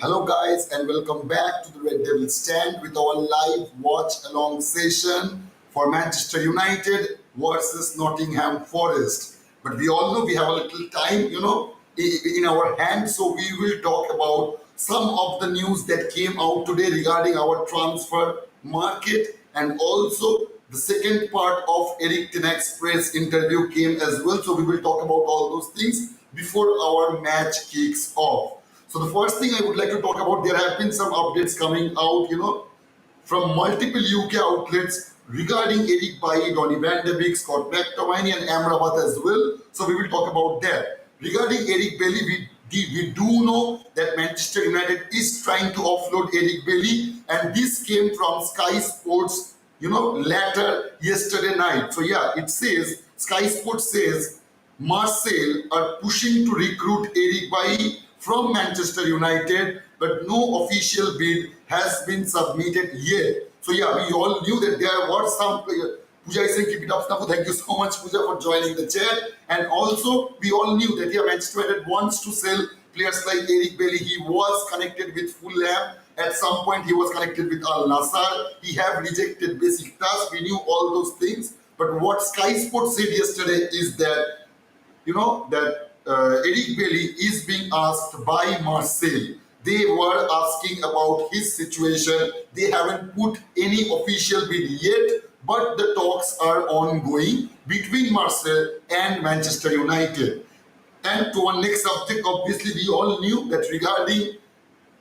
Hello guys and welcome back to the Red Devil Stand with our live watch along session for Manchester United versus Nottingham Forest. But we all know we have a little time, in our hands, so we will talk about some of the news that came out today regarding our transfer market, and also the second part of Eric Ten Hag's press interview came as well. So we will talk about all those things before our match kicks off. So the first thing I would like to talk about, there have been some updates coming out, from multiple UK outlets regarding Eric Bailly, Donny van de Beek, Scott McTominay and AMRABAT as well. So we will talk about that. Regarding Eric Bailly, we do know that Manchester United is trying to offload Eric Bailly, and this came from Sky Sports, later yesterday night. So yeah, it says, Sky Sports says, Marseille are pushing to recruit Eric Bailly from Manchester United, but no official bid has been submitted yet. So yeah, we all knew that there was some player. Pooja is saying keep it up, Snafu. Thank you so much, Pooja, for joining the chat. And also, we all knew that Manchester United wants to sell players like Eric Bailly. He was connected with Fulham. At some point, he was connected with Al Nassr. He have rejected basic tasks. We knew all those things. But what Sky Sports said yesterday is that, Eric Bailly is being asked by Marseille. They were asking about his situation. They haven't put any official bid yet, but the talks are ongoing between Marseille and Manchester United. And to our next subject, obviously we all knew that regarding,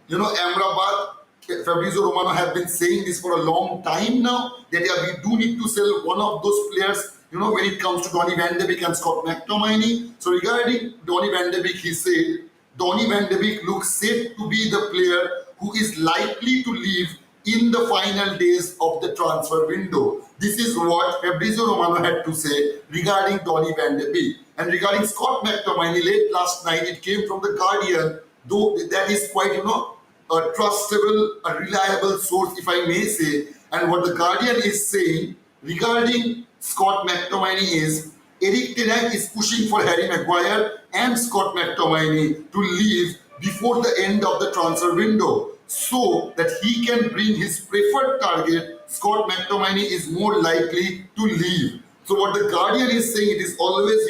AMRABAT, Fabrizio Romano have been saying this for a long time now, that we do need to sell one of those players, when it comes to Donny van de Beek and Scott McTominay. So regarding Donny van de Beek, he said, Donny van de Beek looks set to be the player who is likely to leave in the final days of the transfer window. This is what Fabrizio Romano had to say regarding Donny van de Beek. And regarding Scott McTominay, late last night, it came from the Guardian, though that is quite, a trustable, a reliable source, if I may say. And what the Guardian is saying regarding Scott McTominay is, Eric Ten Hag is pushing for Harry Maguire and Scott McTominay to leave before the end of the transfer window, so that he can bring his preferred target. Scott McTominay is more likely to leave. So what the Guardian is saying, it is always,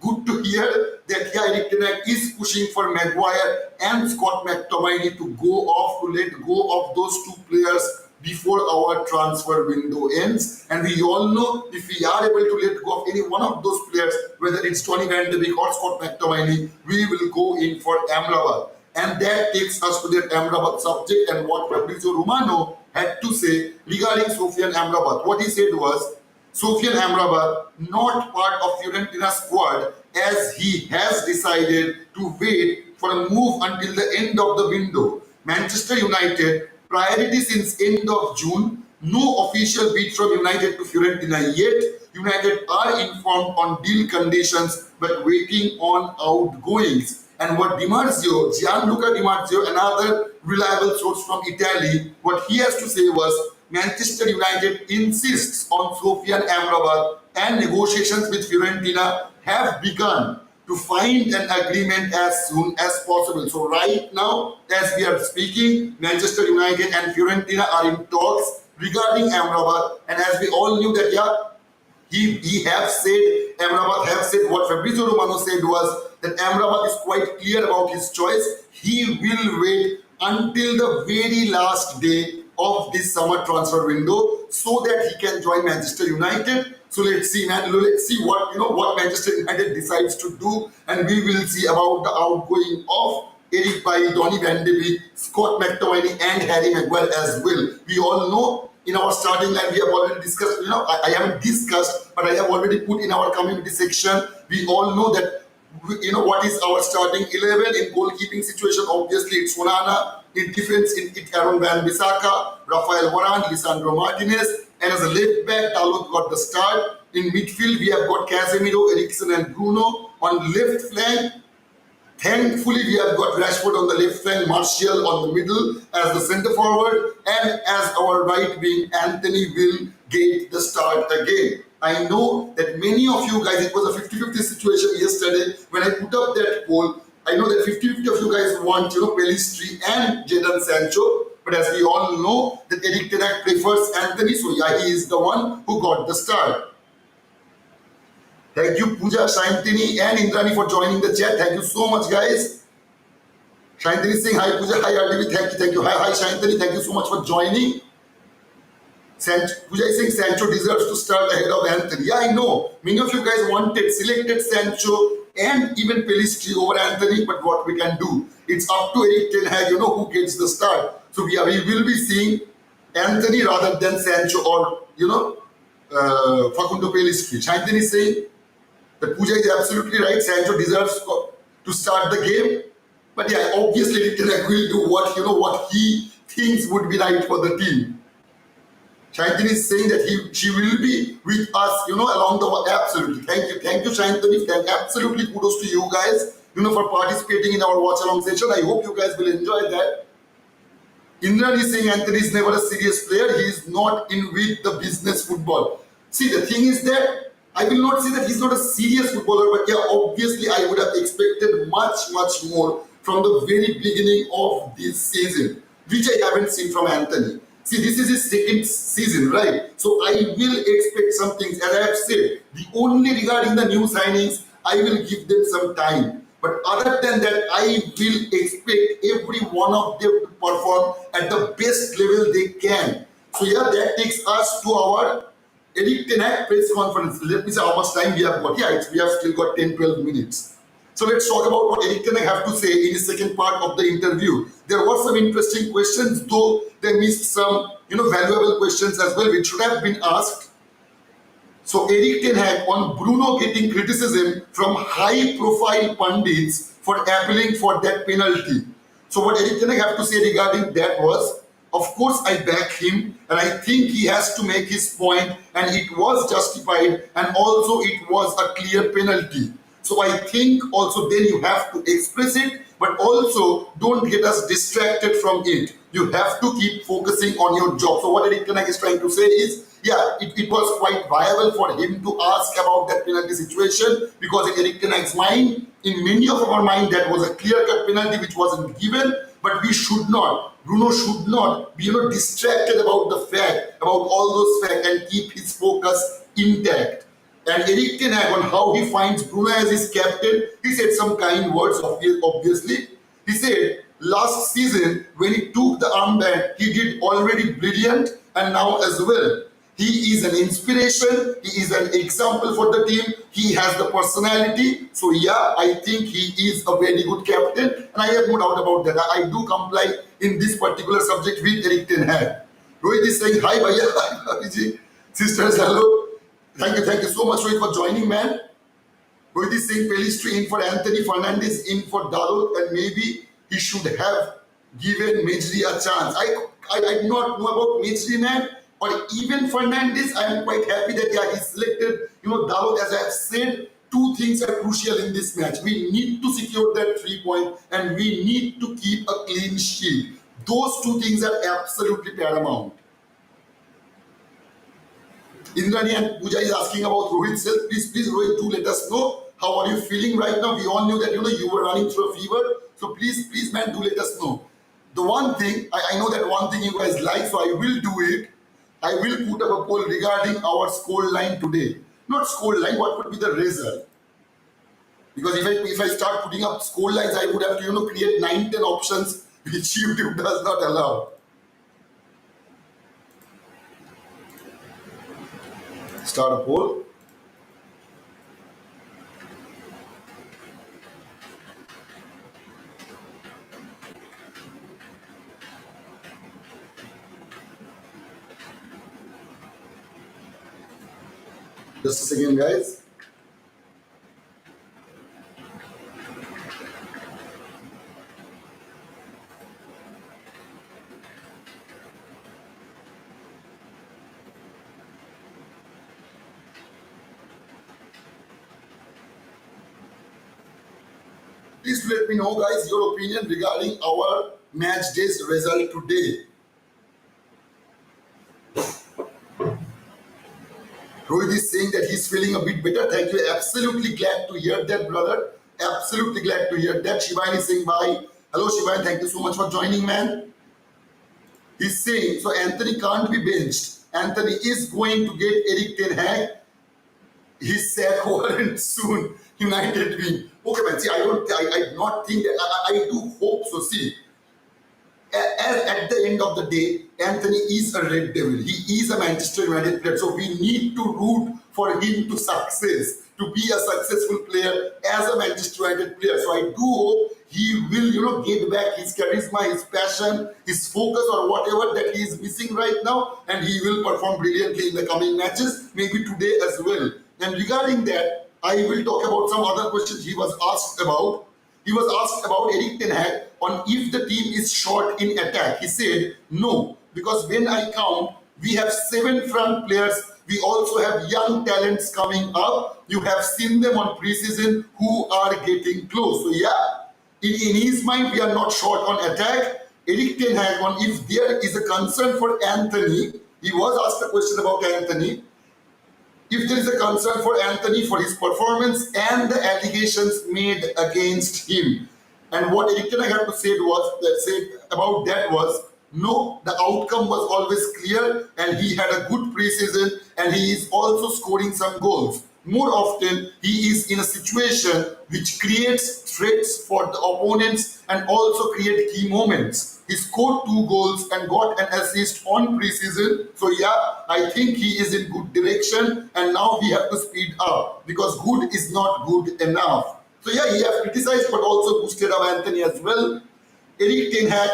good to hear that Eric Ten Hag is pushing for Maguire and Scott McTominay to let go of those two players before our transfer window ends. And we all know, if we are able to let go of any one of those players, whether it's Donny van de Beek or Scott McTominay, we will go in for AMRABAT. And that takes us to that AMRABAT subject and what Fabrizio Romano had to say regarding Sofyan Amrabat. What he said was, Sofyan Amrabat not part of Fiorentina's squad, as he has decided to wait for a move until the end of the window. Manchester United priority since end of June. No official bid from United to Fiorentina yet. United are informed on deal conditions but waiting on outgoings. And what Gianluca Di Marzio, another reliable source from Italy, what he has to say was, Manchester United insists on Sofyan Amrabat and negotiations with Fiorentina have begun to find an agreement as soon as possible. So right now, as we are speaking, Manchester United and Fiorentina are in talks regarding Amrabat. And as we all knew that, Amrabat have said, what Fabrizio Romano said was that Amrabat is quite clear about his choice. He will wait until the very last day of this summer transfer window so that he can join Manchester United. So let's see, man. Let's see what Manchester United decides to do, and we will see about the outgoing of Eric Bailly, Donny van de Beek, Scott McTominay, and Harry Maguire as well. We all know in our starting line we have already discussed. I haven't discussed, but I have already put in our community section. We all know that what is our starting 11 in goalkeeping situation. Obviously, it's Onana. In defense, it's Aaron Wan-Bissaka, Rafael Varane, Lisandro Martinez, and as a left back, Dalot got the start. In midfield, we have got Casemiro, Eriksen, and Bruno. On left flank, thankfully, we have got Rashford on the left flank, Martial on the middle as the centre forward, and as our right wing, Anthony will get the start again. I know that many of you guys, it was a 50-50 situation yesterday when I put up that poll. I know that 50-50 of you guys want, Pelistri and Jadon Sancho. But as we all know, that Eric Ten Hag prefers Anthony. So yeah, he is the one who got the start. Thank you, Pooja, Shantini, and Indrani for joining the chat. Thank you so much, guys. Shantini saying hi, Pooja. Hi, RDV. Thank you. Hi, Shantini. Thank you so much for joining. Pooja is saying Sancho deserves to start ahead of Anthony. Yeah, I know. Many of you guys selected Sancho and even Pelistri over Anthony, but what we can do? It's up to Eric Ten Hag, who gets the start. So we will be seeing Anthony rather than Sancho or, Facundo Pelistri. Shantini is saying that Pooja is absolutely right. Sancho deserves to start the game. But yeah, obviously Eric Ten Hag will do what he thinks would be right for the team. Shantini is saying that she will be with us, along the way. Absolutely. Thank you, Shantini. Absolutely kudos to you guys, for participating in our watch along session. I hope you guys will enjoy that. Indran is saying Anthony is never a serious player. He is not in with the business football. See, the thing is that I will not say that he's not a serious footballer, but yeah, obviously I would have expected much more from the very beginning of this season, which I haven't seen from Anthony. See, this is his second season, right? So I will expect some things. As I have said, the only regarding the new signings, I will give them some time. But other than that, I will expect every one of them to perform at the best level they can. So yeah, that takes us to our Eric Ten Hag press conference. Let me see how much time we have got. Yeah, we have still got 10-12 minutes. So let's talk about what Eric Ten Hag have to say in the second part of the interview. There were some interesting questions, though they missed some, valuable questions as well, which should have been asked. So Eric Ten Hag on Bruno getting criticism from high-profile pundits for appealing for that penalty. So what Eric Ten Hag have to say regarding that was, of course, I back him, and I think he has to make his point, and it was justified, and also it was a clear penalty. So I think also then you have to express it, but also don't get us distracted from it. You have to keep focusing on your job. So what Eric Ten Hag is trying to say is, yeah, it was quite viable for him to ask about that penalty situation, because in Eric Ten Hag's mind, in many of our mind, that was a clear-cut penalty which wasn't given. But we should not, Bruno should not be distracted about the fact, about all those facts, and keep his focus intact. And Eric Ten Hag, on how he finds Bruno as his captain, he said some kind words, obviously. He said, last season, when he took the armband, he did already brilliant, and now as well. He is an inspiration. He is an example for the team. He has the personality. So yeah, I think he is a very good captain. And I have no doubt about that. I do comply in this particular subject with Eric Ten Hag. Rohit is saying, hi, Bhaiya. Hi, Bhabiji. Sisters, hello. Thank you so much, Rohit, for joining, man. Rohit is saying, Pelistri in for Anthony, Fernandes in for Dalot, and maybe he should have given Mejri a chance. I do not know about Mejri, man. Or even Fernandes, I am quite happy that he selected, Dalot. As I have said, two things are crucial in this match. We need to secure that 3 point, and we need to keep a clean sheet. Those two things are absolutely paramount. Indrani and Pooja is asking about Rohit's health. Please, Rohit, do let us know. How are you feeling right now? We all knew that, you were running through a fever. So please, man, do let us know. The one thing, I know that one thing you guys like, so I will do it. I will put up a poll regarding our score line today. Not score line, what would be the result? Because if I start putting up score lines, I would have to create 9-10 options, which YouTube does not allow. Start a poll. Just a second, guys. Please let me know, guys, your opinion regarding our match day's result today. Rohit is saying that he's feeling a bit better. Thank you. Absolutely glad to hear that, brother. Absolutely glad to hear that. Shivan is saying bye. Hello, Shivan. Thank you so much for joining, man. He's saying, so Anthony can't be benched. Anthony is going to get Eric Ten Hag. His sack warrant soon. United win. Okay, man. See, I do not think that. I do hope so. See, at the end of the day, Anthony is a Red Devil. He is a Manchester United player. So we need to root for him to success, to be a successful player as a Manchester United player. So I do hope he will, get back his charisma, his passion, his focus, or whatever that he is missing right now, and he will perform brilliantly in the coming matches, maybe today as well. And regarding that, I will talk about some other questions he was asked about. He was asked about Eric Ten Hag on if the team is short in attack. He said, no, because when I count, we have 7 front players. We also have young talents coming up. You have seen them on preseason who are getting close. So yeah, in his mind, we are not short on attack. Eric Ten Hag, on if there is a concern for Anthony, he was asked a question about Anthony. If there is a concern for Anthony for his performance and the allegations made against him. And what Eric Ten Hag had to say about that was, no, the outcome was always clear and he had a good preseason and he is also scoring some goals. More often, he is in a situation which creates threats for the opponents and also create key moments. He scored 2 goals and got an assist on preseason. So yeah, I think he is in good direction and now we have to speed up because good is not good enough. So yeah, he has criticized but also boosted up Anthony as well. Eric Ten Hag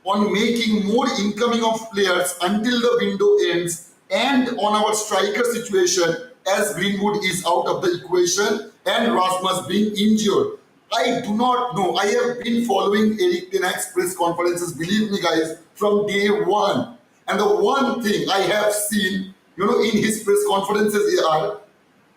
on making more incoming of players until the window ends and on our striker situation as Greenwood is out of the equation and Rasmus being injured. I do not know. I have been following Eric Ten Hag's press conferences, believe me guys, from day one. And the one thing I have seen, in his press conferences are,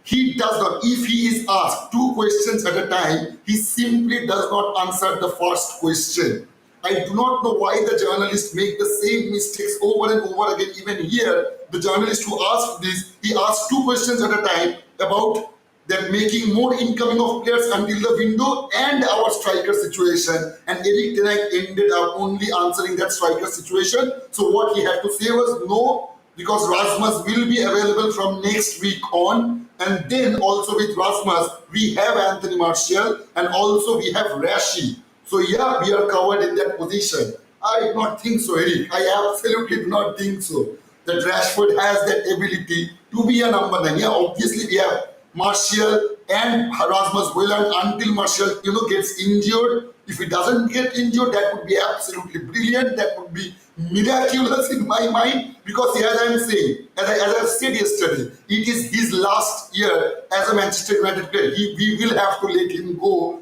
he does not, if he is asked 2 questions at a time, he simply does not answer the first question. I do not know why the journalists make the same mistakes over and over again. Even here, the journalist who asked this, he asked 2 questions at a time about that making more incoming of players until the window and our striker situation. And Eric Ten Hag ended up only answering that striker situation. So what he had to say was no, because Rasmus will be available from next week on. And then also with Rasmus, we have Anthony Martial and also we have Rashi. So yeah, we are covered in that position. I do not think so, Eric. I absolutely do not think so. That Rashford has that ability to be a number 9. Yeah, obviously we have Martial and Rasmus Hojlund until Martial, gets injured. If he doesn't get injured, that would be absolutely brilliant. That would be miraculous in my mind. Because as I am saying, as I said yesterday, it is his last year as a Manchester United player. We will have to let him go,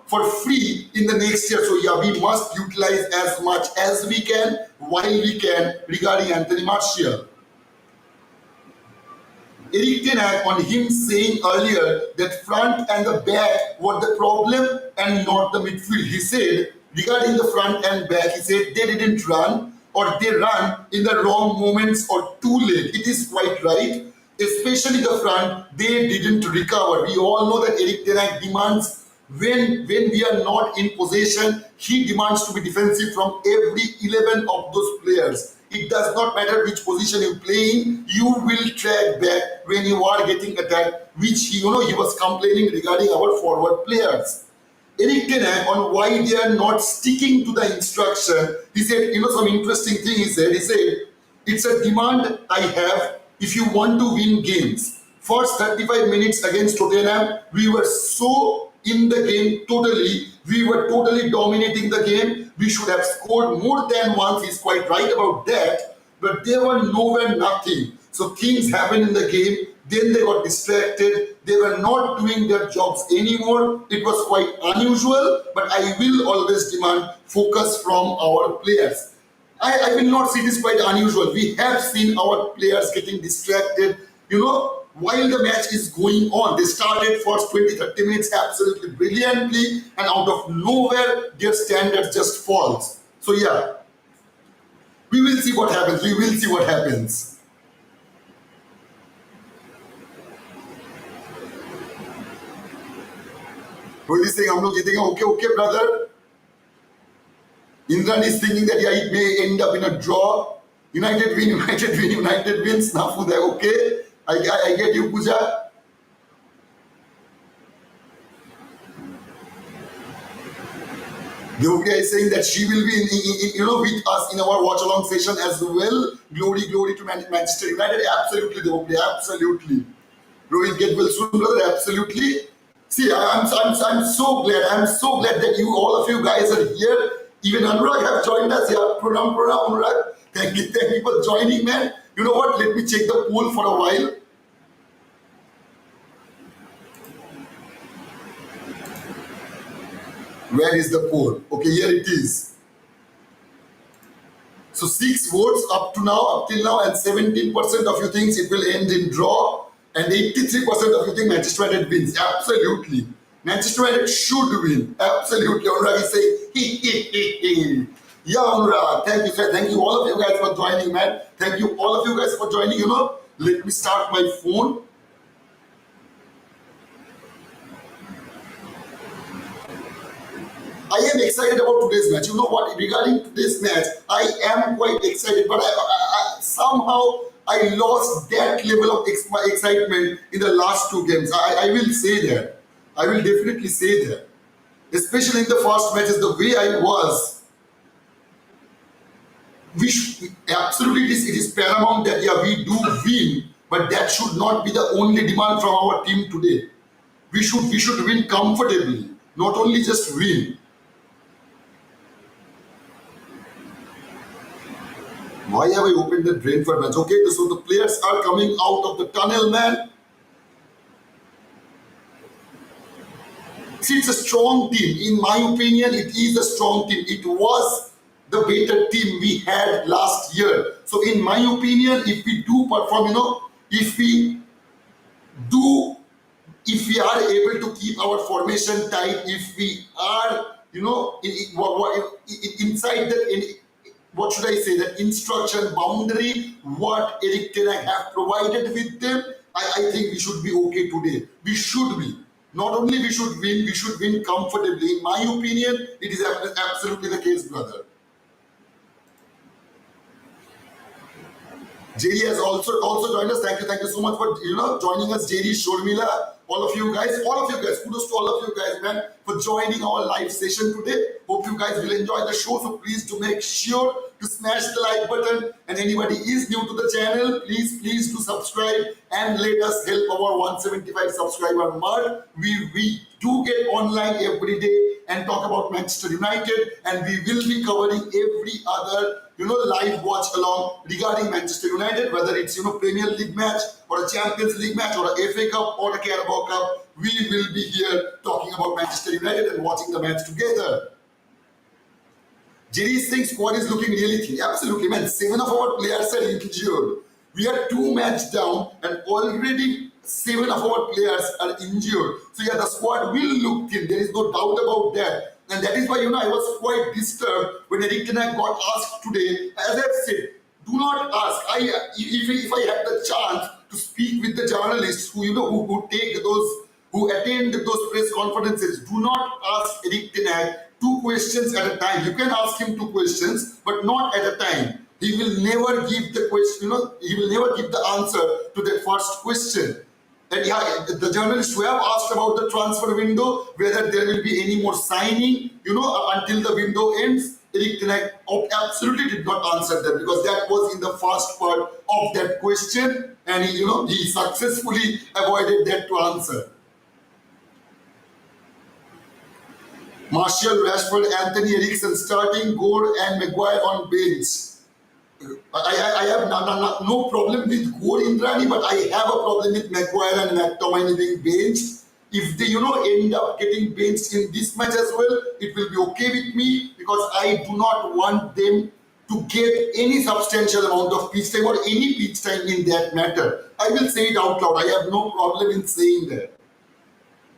for free in the next year. So yeah, we must utilize as much as we can while we can regarding Anthony Martial. Eric Ten Hag on him saying earlier that front and the back were the problem and not the midfield. He said regarding the front and back, he said they didn't run or they run in the wrong moments or too late. It is quite right. Especially the front, they didn't recover. We all know that Eric Ten Hag demands when we are not in possession, he demands to be defensive from every 11 of those players. It does not matter which position you play in, you will track back when you are getting attacked, which he was complaining regarding our forward players. Eric Ten Hag on why they are not sticking to the instruction. He said, some interesting thing he said, it's a demand I have if you want to win games. First 35 minutes against Tottenham, we were so in the game totally. We were totally dominating the game. We should have scored more than once. He's quite right about that. But they were nowhere nothing. So things happened in the game. Then they got distracted. They were not doing their jobs anymore. It was quite unusual. But I will always demand focus from our players. I will not see this quite unusual. We have seen our players getting distracted. While the match is going on, they started first 20-30 minutes absolutely brilliantly, and out of nowhere, their standard just falls. So yeah, we will see what happens. We will see what happens. Rohit is saying, "हम लोग जीतेंगे." Okay, okay, brother. Indran is thinking that yeah, it may end up in a draw. United win, United win, United wins. Nafuda, okay. I get you, Pooja. Devupriya is saying that she will be with us in our watch along session as well. Glory, glory to Manchester United. Absolutely, Devupriya, absolutely. Rohit, get well soon, brother. Absolutely. See, I'm so glad. I'm so glad that all of you guys are here. Even Anurag have joined us. Yeah, pranam, Anurag. Thank you for joining, man. You know what? Let me check the poll for a while. Where is the poll? Okay, here it is. So 6 votes up till now, and 17% of you think it will end in draw, and 83% of you think Manchester United wins. Absolutely. Manchester United should win. Absolutely. Anurag is saying, yeah, Anurag. Thank you, sir. Thank you all of you guys for joining, man. Thank you all of you guys for joining. Let me start my phone. I am excited about today's match. You know what? Regarding today's match, I am quite excited, but somehow I lost that level of excitement in the last 2 games. I will say that. I will definitely say that. Especially in the first matches, the way I was. Absolutely, it is paramount that yeah, we do win, but that should not be the only demand from our team today. We should win comfortably, not only just win. Why have I opened the drain for match? Okay, so the players are coming out of the tunnel, man. See, it's a strong team. In my opinion, it is a strong team. It was the better team we had last year. So in my opinion, if we do perform, if we are able to keep our formation tight, if we are, inside the, what should I say, that instruction boundary, what Eric Ten Hag have provided with them, I think we should be okay today. We should be. Not only we should win comfortably. In my opinion, it is absolutely the case, brother. JD has also joined us. Thank you so much for joining us, JD, Shormila, all of you guys. Kudos to all of you guys, man, for joining our live session today. Hope you guys will enjoy the show. So please do make sure to smash the like button. And anybody is new to the channel, please do subscribe and let us help our 175 subscriber mark. We do get online every day and talk about Manchester United, and we will be covering every other live watch along regarding Manchester United, whether it's Premier League match or a Champions League match or a FA Cup or a Carabao Cup. We will be here talking about Manchester United and watching the match together. Jerry Singh's squad is looking really thin. Absolutely, man. 7 of our players are injured. We are 2 matches down, and already 7 of our players are injured. So yeah, the squad will look thin. There is no doubt about that. And that is why, I was quite disturbed when Eric Ten Hag got asked today. As I've said, do not ask. If I had the chance to speak with the journalists who attend those press conferences, do not ask Eric Ten Hag 2 questions at a time. You can ask him 2 questions, but not at a time. He will never give the question, he will never give the answer to that first question. And yeah, the journalists who have asked about the transfer window, whether there will be any more signing, until the window ends, Eric Ten Hag absolutely did not answer that, because that was in the first part of that question, and he successfully avoided that to answer. Martial, Rashford, Anthony Eriksen starting, Gore and Maguire on bench. I have no problem with Gore, Indrani, but I have a problem with Maguire and McTominay being benched. If they, end up getting benched in this match as well, it will be okay with me, because I do not want them to get any substantial amount of pitch time or any pitch time in that matter. I will say it out loud. I have no problem in saying that.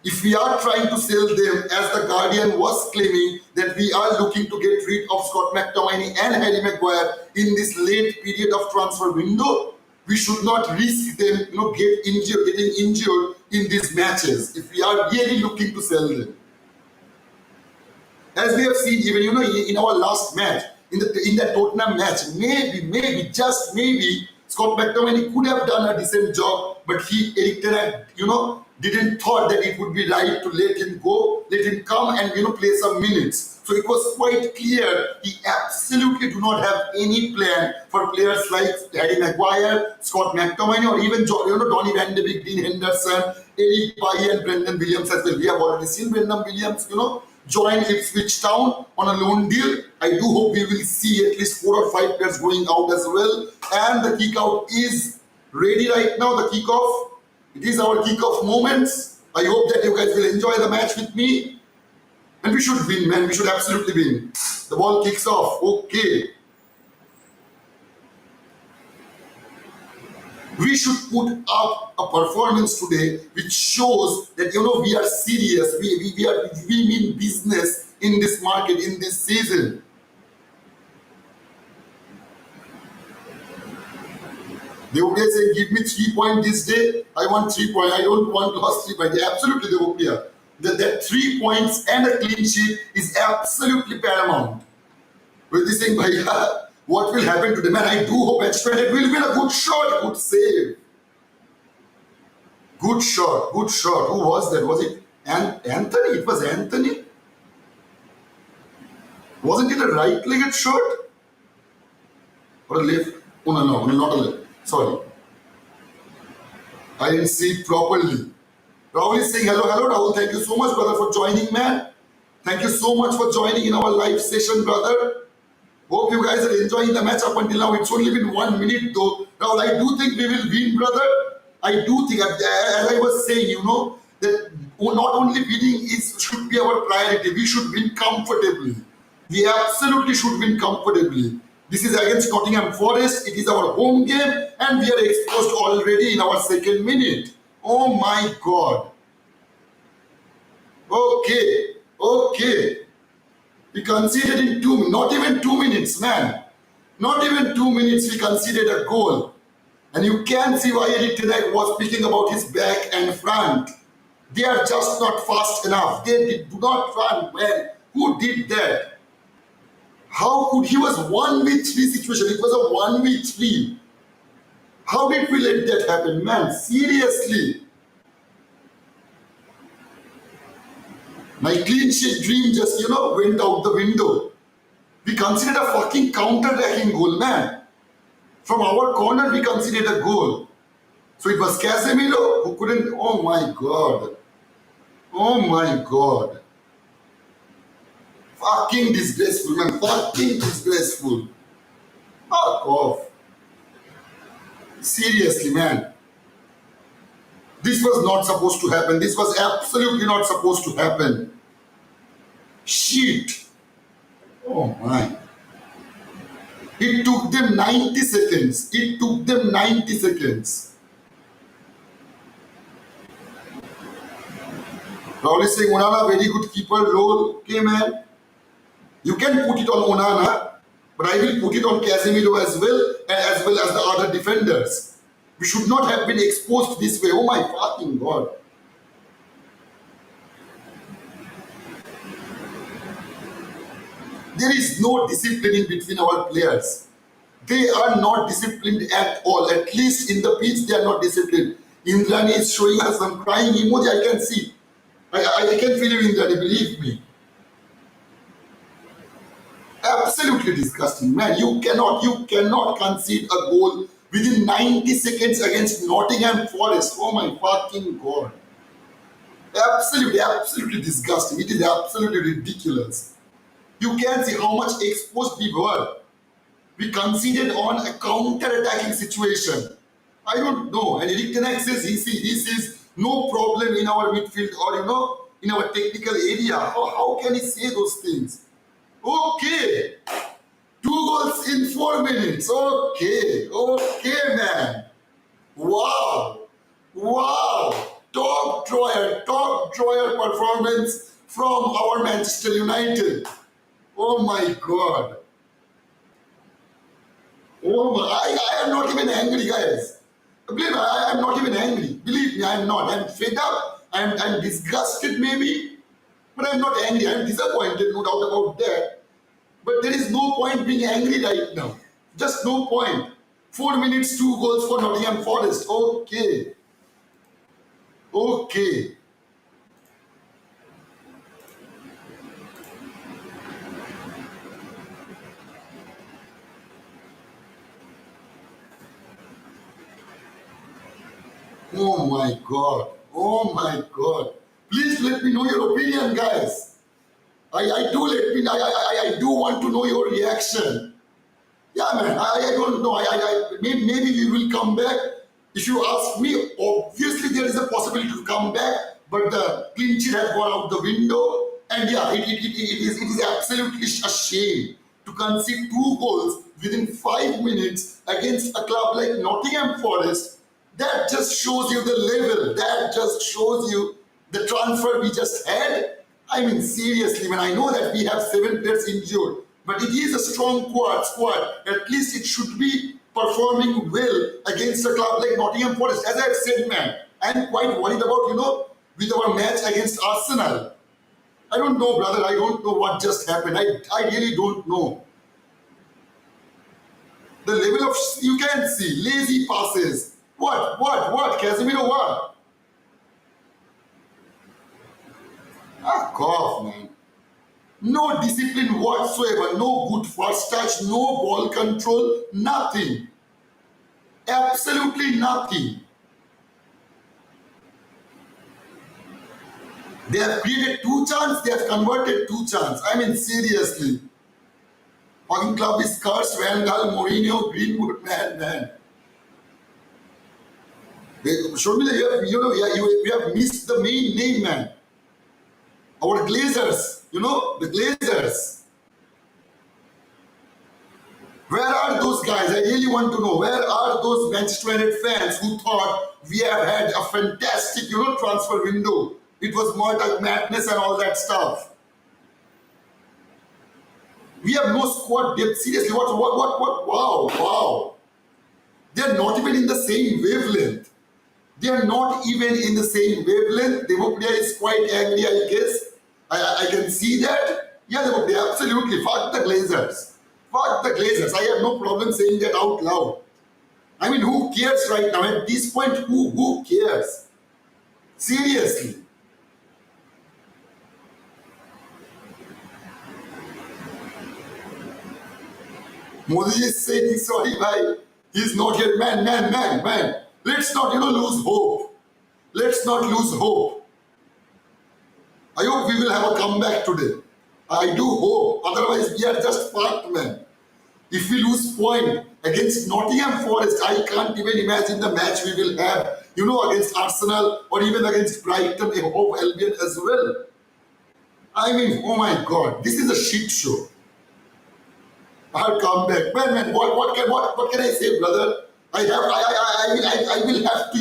If we are trying to sell them, as the Guardian was claiming, that we are looking to get rid of Scott McTominay and Harry Maguire in this late period of transfer window, we should not risk them getting injured in these matches if we are really looking to sell them. As we have seen, even in our last match, in that Tottenham match, maybe just maybe Scott McTominay could have done a decent job, but Eric Ten Hag, didn't thought that it would be right to let him go, let him come and play some minutes. So it was quite clear he absolutely do not have any plan for players like Harry Maguire, Scott McTominay, or even Donny Van de Beek, Dean Henderson, Eric Bailly, and Brendan Williams as well. We have already seen Brendan Williams, join Ipswich Town on a loan deal. I do hope we will see at least 4 or 5 players going out as well. And the kick out is ready right now, the kickoff. It is our kickoff moments. I hope that you guys will enjoy the match with me. And we should win, man. We should absolutely win. The ball kicks off. Okay. We should put up a performance today which shows that we are serious. We mean business in this market, in this season. They would say, give me 3 points this day. I want 3 points. I don't want lost 3 points. Absolutely, they would be. That 3 points and a clean sheet is absolutely paramount. With this thing, what will happen to them? And I do hope Edgefield will win a good shot, good save. Good shot, good shot. Who was that? Was it Anthony? It was Anthony. Wasn't it a right-legged shot? Or a left? Oh, no, not a left. Sorry. I didn't see it properly. Rahul is saying, hello, Rahul. Thank you so much, brother, for joining, man. Thank you so much for joining in our live session, brother. Hope you guys are enjoying the match up until now. It's only been 1 minute, though. Rahul, I do think we will win, brother. I do think, as I was saying, that not only winning should be our priority. We should win comfortably. We absolutely should win comfortably. This is against Nottingham Forest. It is our home game, and we are exposed already in our 2nd minute. Oh my God. Okay. We conceded in not even 2 minutes, man. Not even 2 minutes we conceded a goal. And you can see why Eric Ten Hag was speaking about his back and front. They are just not fast enough. They do not run well. Who did that? How could he was 1v3 situation? It was a 1v3. How did we let that happen, man? Seriously. My clean sheet dream just, went out the window. We considered a fucking counter-attacking goal, man. From our corner, we considered a goal. So it was Casemiro who couldn't. Oh my God. Oh my God. Fucking disgraceful, man. Fucking disgraceful. Fuck off. Seriously, man. This was not supposed to happen. This was absolutely not supposed to happen. Shit. Oh my. It took them 90 seconds. It took them 90 seconds. Rahul is saying, Onana, very good keeper role. Okay, man. You can put it on Onana, but I will put it on Casemiro as well as the other defenders. We should not have been exposed this way. Oh my fucking God. There is no discipline in between our players. They are not disciplined at all. At least in the pitch, they are not disciplined. Indrani is showing us some crying emoji. I can see. I can feel you, Indrani, believe me. Absolutely disgusting, man. You cannot concede a goal within 90 seconds against Nottingham Forest. Oh my fucking God. Absolutely disgusting. It is absolutely ridiculous. You can see how much exposed we were. We conceded on a counter-attacking situation. I don't know. And Eric Ten Hag says he sees no problem in our midfield or in our technical area. How can he say those things? Okay. 2 goals in 4 minutes. Okay, man. Wow. Top drawer performance from our Manchester United. Oh my God. Oh my, I am not even angry, guys. Believe me, I am not even angry. Believe me, I am not. I am fed up. I am disgusted maybe. But I'm not angry. I'm disappointed, no doubt about that. But there is no point being angry right now. Just no point. 4 minutes, 2 goals for Nottingham Forest. Okay. Okay. Oh my God. Oh my God. Please let me know your opinion, guys. I do let me. I do want to know your reaction. Yeah, man. I don't know. Maybe we will come back. If you ask me, obviously there is a possibility to come back, but the clean sheet has gone out the window. And yeah, it is absolutely a shame to concede 2 goals within 5 minutes against a club like Nottingham Forest. That just shows you the level. That just shows you the transfer we just had. I mean, seriously, man, I know that we have 7 players injured, but it is a strong squad. At least it should be performing well against a club like Nottingham Forest. As I've said, man, I'm quite worried about, with our match against Arsenal. I don't know, brother. I don't know what just happened. I really don't know. The level of, you can see, lazy passes. What? Casemiro, what? Ah, cough, man. No discipline whatsoever, no good first touch, no ball control, nothing. Absolutely nothing. They have created 2 chances, they have converted 2 chances. I mean, seriously. Fucking club is cursed, Van Gaal, Mourinho, Greenwood, man. Show me that you have missed the main name, man. Our Glazers, the Glazers. Where are those guys? I really want to know. Where are those Manchester United fans who thought we have had a fantastic, transfer window? It was more madness and all that stuff. We have no squad depth. Seriously, what? Wow. They're not even in the same wavelength. They are not even in the same wavelength. Devoplea is quite angry, I guess. I can see that. Yeah, Devoplea, absolutely. Fuck the Glazers. Fuck the Glazers. I have no problem saying that out loud. I mean, who cares right now? At this point, who cares? Seriously. Modi is saying sorry, bhai. He's not here. Man. Let's not, lose hope. Let's not lose hope. I hope we will have a comeback today. I do hope. Otherwise, we are just fucked, man. If we lose point against Nottingham Forest, I can't even imagine the match we will have, against Arsenal or even against Brighton, I hope Albion as well. I mean, oh my God, this is a shit show. Our comeback, man. What can I say, brother? I will have to,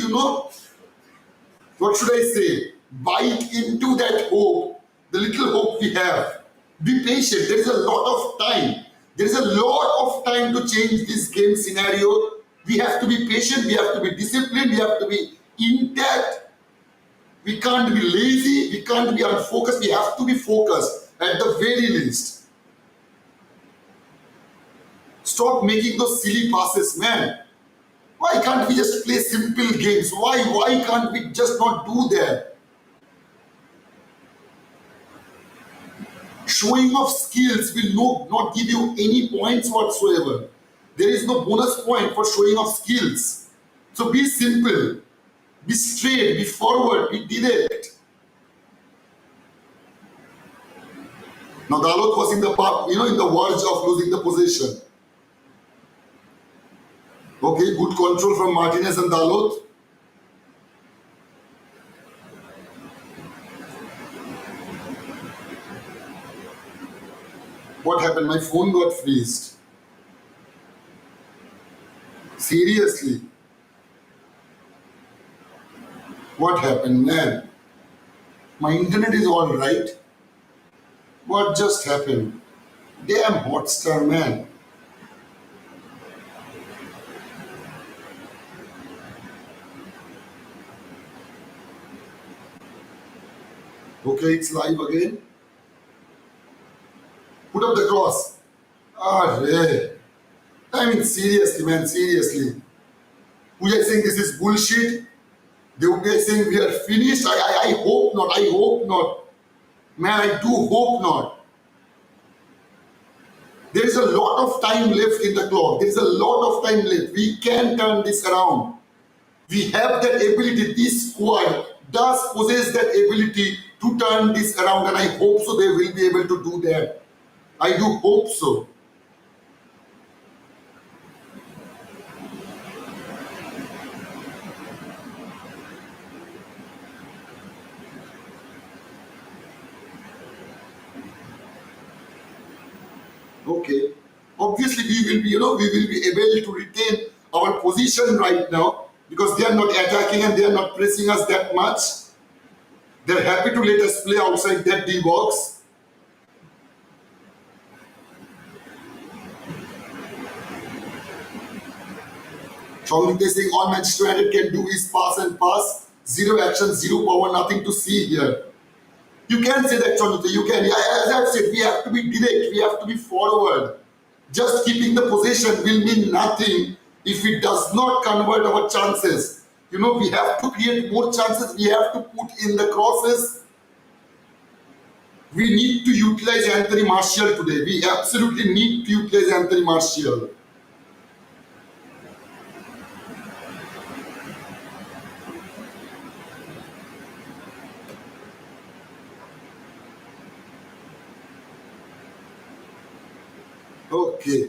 what should I say? Bite into that hope, the little hope we have. Be patient. There is a lot of time. There is a lot of time to change this game scenario. We have to be patient. We have to be disciplined. We have to be intact. We can't be lazy. We can't be unfocused. We have to be focused at the very least. Stop making those silly passes, man. Why can't we just play simple games? Why can't we just not do that? Showing of skills will not give you any points whatsoever. There is no bonus point for showing of skills. So be simple, be straight, be forward, be direct. Now Dalot was in the verge of losing the possession. Okay, good control from Martinez and Dalot. What happened? My phone got freezed. Seriously. What happened, man? My internet is all right. What just happened? Damn Hotstar, man. Okay, it's live again. Put up the cross. Ah, Ray. I mean, seriously, man, seriously. Puja is saying this is bullshit. Devuka is saying we are finished. I hope not. I hope not. Man, I do hope not. There is a lot of time left in the clock. There is a lot of time left. We can turn this around. We have that ability. This squad does possess that ability to turn this around, and I hope so they will be able to do that. I do hope so. Okay. Obviously, we will be, we will be able to retain our position right now because they are not attacking and they are not pressing us that much. They're happy to let us play outside that D box. Chonglik is saying all Manchester United can do is pass and pass. Zero action, zero power, nothing to see here. You can say that, Chonglik. You can. As I've said, we have to be direct. We have to be forward. Just keeping the possession will mean nothing if it does not convert our chances. We have to create more chances. We have to put in the crosses. We need to utilize Anthony Martial today. We absolutely need to utilize Anthony Martial. Okay.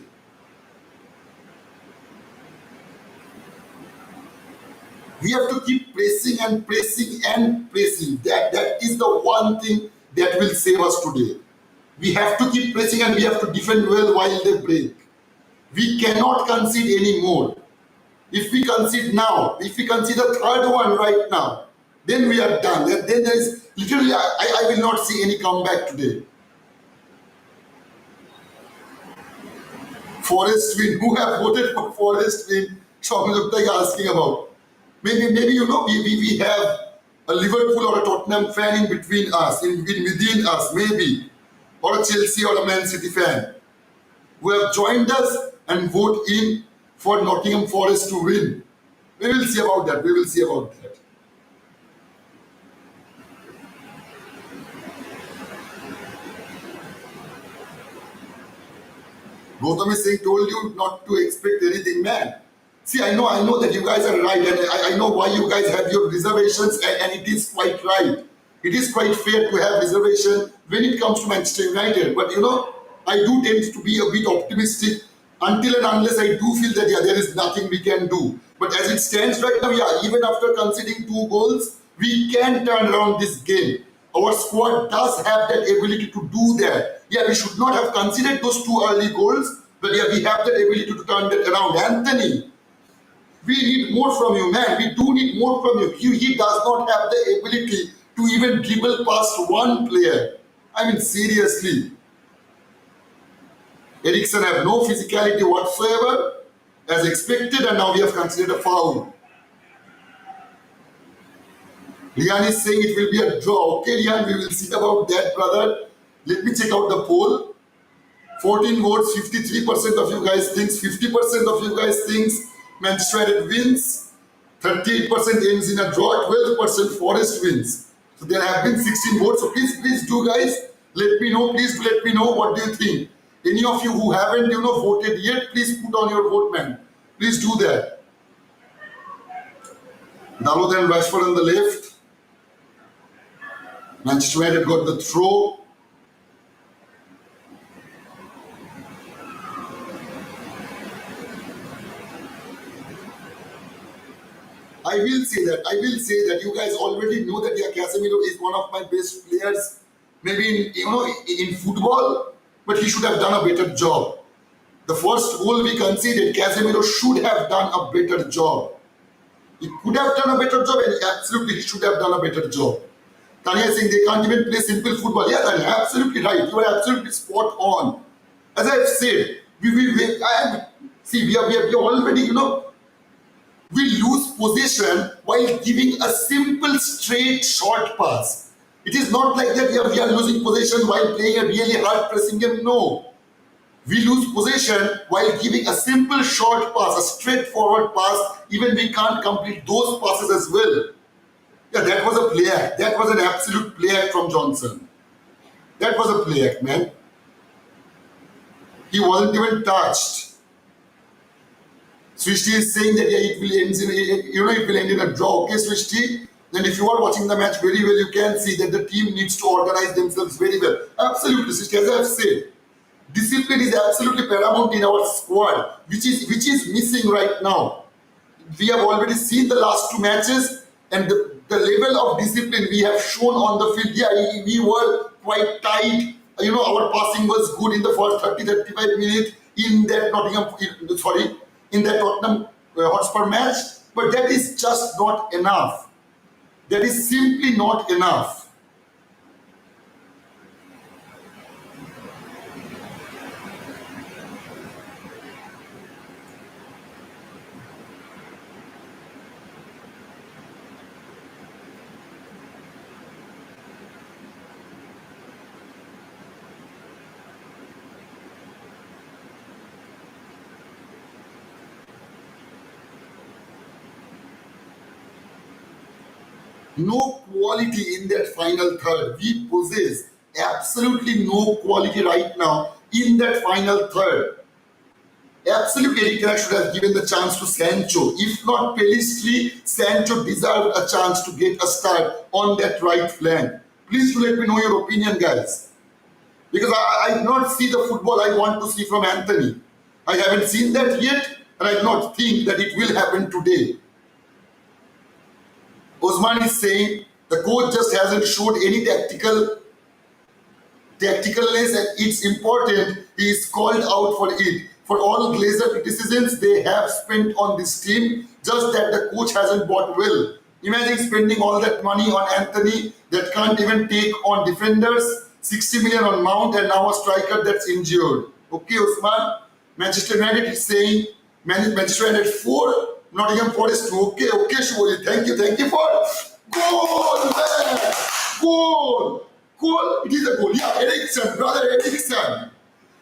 We have to keep pressing and pressing and pressing. That is the one thing that will save us today. We have to keep pressing and we have to defend well while they break. We cannot concede anymore. If we concede now, if we concede the third one right now, then we are done. Then there is literally, I will not see any comeback today. Forest win. Who have voted for Forest win? Shomil Gupta is asking about. Maybe we have a Liverpool or a Tottenham fan in between us, within us, maybe, or a Chelsea or a Man City fan who have joined us and vote in for Nottingham Forest to win. We will see about that. We will see about that. Gautam is saying, told you not to expect anything, man. See, I know that you guys are right, and I know why you guys have your reservations, and it is quite right. It is quite fair to have reservation when it comes to Manchester United. But I do tend to be a bit optimistic until and unless I do feel that there is nothing we can do. But as it stands right now, even after conceding 2 goals, we can turn around this game. Our squad does have that ability to do that. We should not have conceded those 2 early goals, but we have that ability to turn that around. Anthony, we need more from you, man. We do need more from you. He does not have the ability to even dribble past one player. I mean, seriously. Eriksen have no physicality whatsoever, as expected, and now we have considered a foul. Rian is saying it will be a draw. Okay, Rian, we will see about that, brother. Let me check out the poll. 14 votes, 53% of you guys thinks, 50% of you guys thinks Manchester United wins, 38% ends in a draw, 12% Forest wins. So there have been 16 votes. So please do, guys, let me know. Please let me know what do you think. Any of you who haven't voted yet, please put on your vote, man. Please do that. Dalot and Rashford on the left. Manchester United got the throw. I will say that you guys already know that Casemiro is one of my best players, maybe in football, but he should have done a better job. The first goal we conceded, Casemiro should have done a better job. He could have done a better job, and absolutely he should have done a better job. Tanya is saying they can't even play simple football. Yeah, Tanya, absolutely right. You are absolutely spot on. As I've said, we are already, we lose possession while giving a simple straight short pass. It is not like that we are losing possession while playing a really hard pressing game. No. We lose possession while giving a simple short pass, a straightforward pass. Even we can't complete those passes as well. Yeah, that was a play act. That was an absolute play act from Johnson. That was a play act, man. He wasn't even touched. Swishti is saying that yeah, it will end in it will end in a draw. Okay, Swishti. Then if you are watching the match very well, you can see that the team needs to organize themselves very well. Absolutely, Swishti. As I have said, discipline is absolutely paramount in our squad, which is missing right now. We have already seen the last two matches, and the level of discipline we have shown on the field. Yeah, we were quite tight. Our passing was good in the first 30-35 minutes in that in that Tottenham Hotspur match, but that is just not enough. That is simply not enough. No quality in that final third. We possess absolutely no quality right now in that final third. Absolutely, Eric Ten Hag should have given the chance to Sancho. If not Pelistri, Sancho deserved a chance to get a start on that right flank. Please do let me know your opinion, guys. Because I do not see the football I want to see from Anthony. I haven't seen that yet, and I do not think that it will happen today. Osman is saying the coach just hasn't showed any tacticalness, and it's important he is called out for it. For all Glazer criticisms they have spent on this team, just that the coach hasn't bought well. Imagine spending all that money on Anthony that can't even take on defenders, 60 million on Mount, and now a striker that's injured. Okay, Osman. Manchester United is saying Manchester United 4, Nottingham Forest 2. Okay, Shivoli. Thank you for goal, man. Goal. It is a goal. Yeah, Ericsson, brother Ericsson.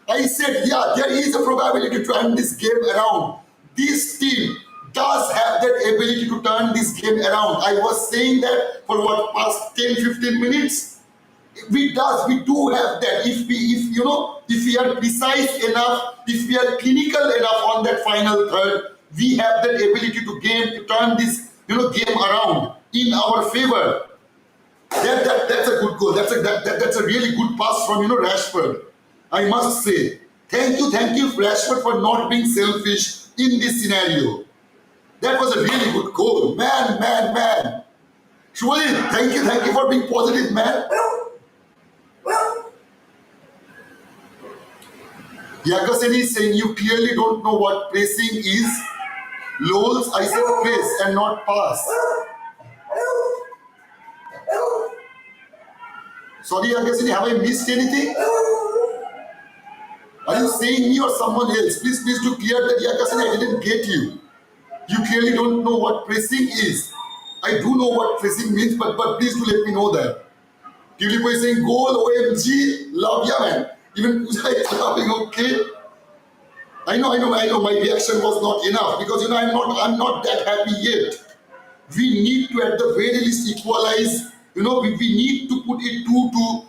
I said, yeah, there is a probability to turn this game around. This team does have that ability to turn this game around. I was saying that for what, past 10-15 minutes. We do have that. If we are precise enough, if we are clinical enough on that final third, we have that ability to turn this game around in our favor. That's a good goal. That's a really good pass from Rashford. I must say, thank you, Rashford, for not being selfish in this scenario. That was a really good goal, man. Shuli, thank you for being positive, man. Yakaseni is saying you clearly don't know what pressing is. Lols, I said press and not pass. Sorry, Yakaseni, have I missed anything? Are you saying me or someone else? Please do clear that, Yakaseni, I didn't get you. You clearly don't know what pressing is. I do know what pressing means, but please do let me know that. Tulipo is saying goal, OMG, love ya, man. Even Pooja is laughing, okay. I know. My reaction was not enough because I'm not that happy yet. We need to at the very least equalize. We need to put it 2-2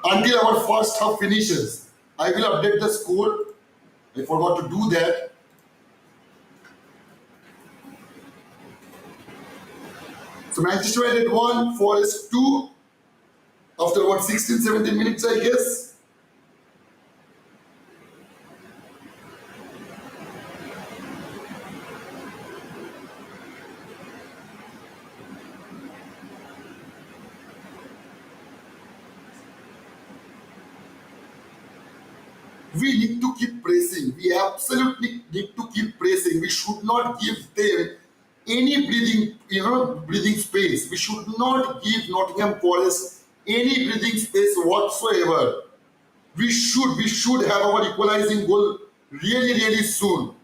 until our first half finishes. I will update the score. I forgot to do that. So Manchester United 1, Forest 2. After about 16-17 minutes, I guess. We need to keep pressing. We absolutely need to keep pressing. We should not give them any breathing space. We should not give Nottingham Forest any breathing space whatsoever. We should have our equalizing goal really soon.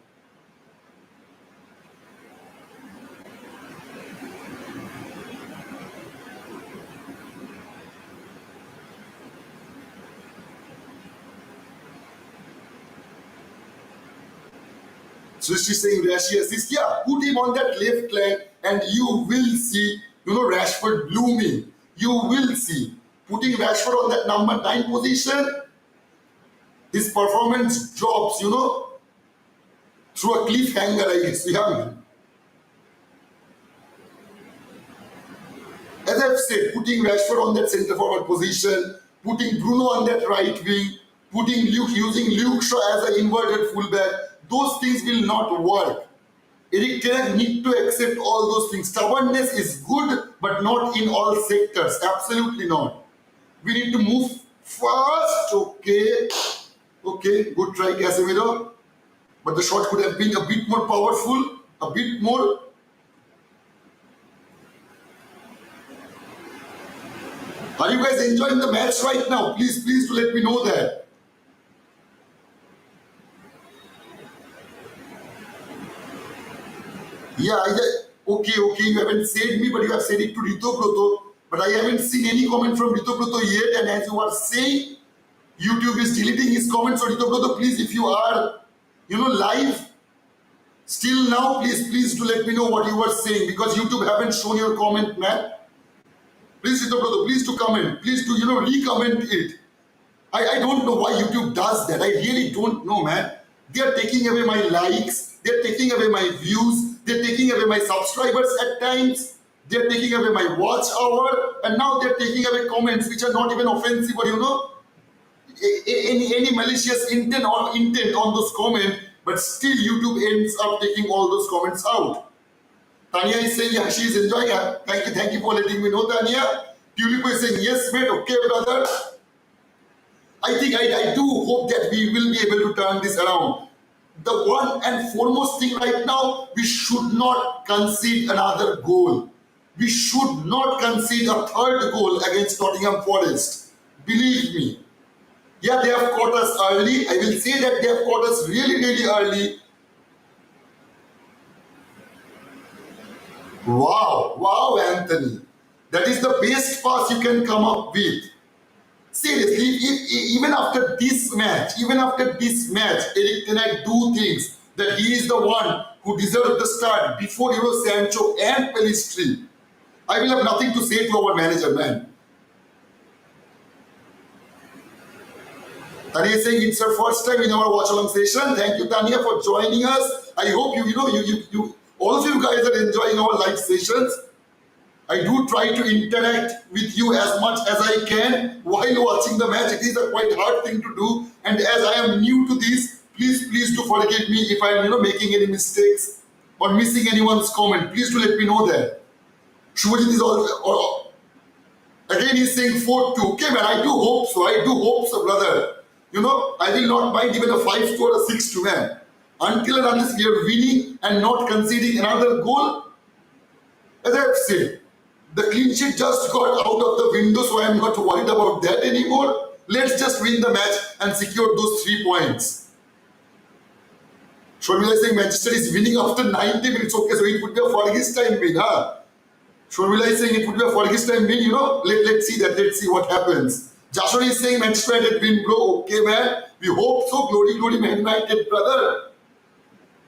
Srishti saying Rashi assist. Yeah, put him on that left leg and you will see, Rashford blooming. You will see. Putting Rashford on that number 9 position, his performance drops, through a cliffhanger, I guess. Yeah. As I've said, putting Rashford on that centre forward position, putting Bruno on that right wing, using Luke Shaw as an inverted fullback, those things will not work. Eric Ten Hag need to accept all those things. Stubbornness is good, but not in all sectors. Absolutely not. We need to move fast. Okay. Okay, good try, Casemiro. But the shot could have been a bit more powerful, a bit more. Are you guys enjoying the match right now? Please do let me know that. Yeah, okay, you haven't said me, but you have said it to Rito Proto. But I haven't seen any comment from Rito Proto yet. And as you are saying, YouTube is deleting his comments. So Rito Proto, please, if you are, live still now, please do let me know what you are saying, because YouTube haven't shown your comment, man. Please, Rito Proto, please to comment. Please to, re-comment it. I don't know why YouTube does that. I really don't know, man. They are taking away my likes. They're taking away my views. They're taking away my subscribers at times. They're taking away my watch hour. And now they're taking away comments which are not even offensive or, any malicious intent on those comments. But still YouTube ends up taking all those comments out. Tanya is saying, yeah, she is enjoying it. Thank you for letting me know, Tanya. Tulipo is saying, yes, mate, okay, brother. I think I do hope that we will be able to turn this around. The one and foremost thing right now, we should not concede another goal. We should not concede a third goal against Nottingham Forest. Believe me. Yeah, they have caught us early. I will say that they have caught us really, really early. Wow, Anthony. That is the best pass you can come up with. Seriously, even after this match, Eric Ten Hag do things that he is the one who deserved the start before Sancho and Pellistri. I will have nothing to say to our manager, man. Tanya is saying it's her first time in our watch along session. Thank you, Tanya, for joining us. I hope you all of you guys are enjoying our live sessions. I do try to interact with you as much as I can while watching the match. It is a quite hard thing to do. And as I am new to this, please do forgive me if I am making any mistakes or missing anyone's comment. Please do let me know that. Shubhajit is also, again he's saying 4-2. Okay, man, I do hope so, brother. I will not mind even a 5-2 or a 6-2, man. Until and unless we are winning and not conceding another goal, as I have said, the clean sheet just got out of the window, so I am not worried about that anymore. Let's just win the match and secure those 3 points. Shormila is saying Manchester is winning after 90 minutes. Okay, so it would be a Fergie's time win, huh? Shormila is saying it would be a Fergie's time win, Let's see that. Let's see what happens. Joshua is saying Manchester United win, bro. Okay, man. We hope so. Glory, Man United, brother.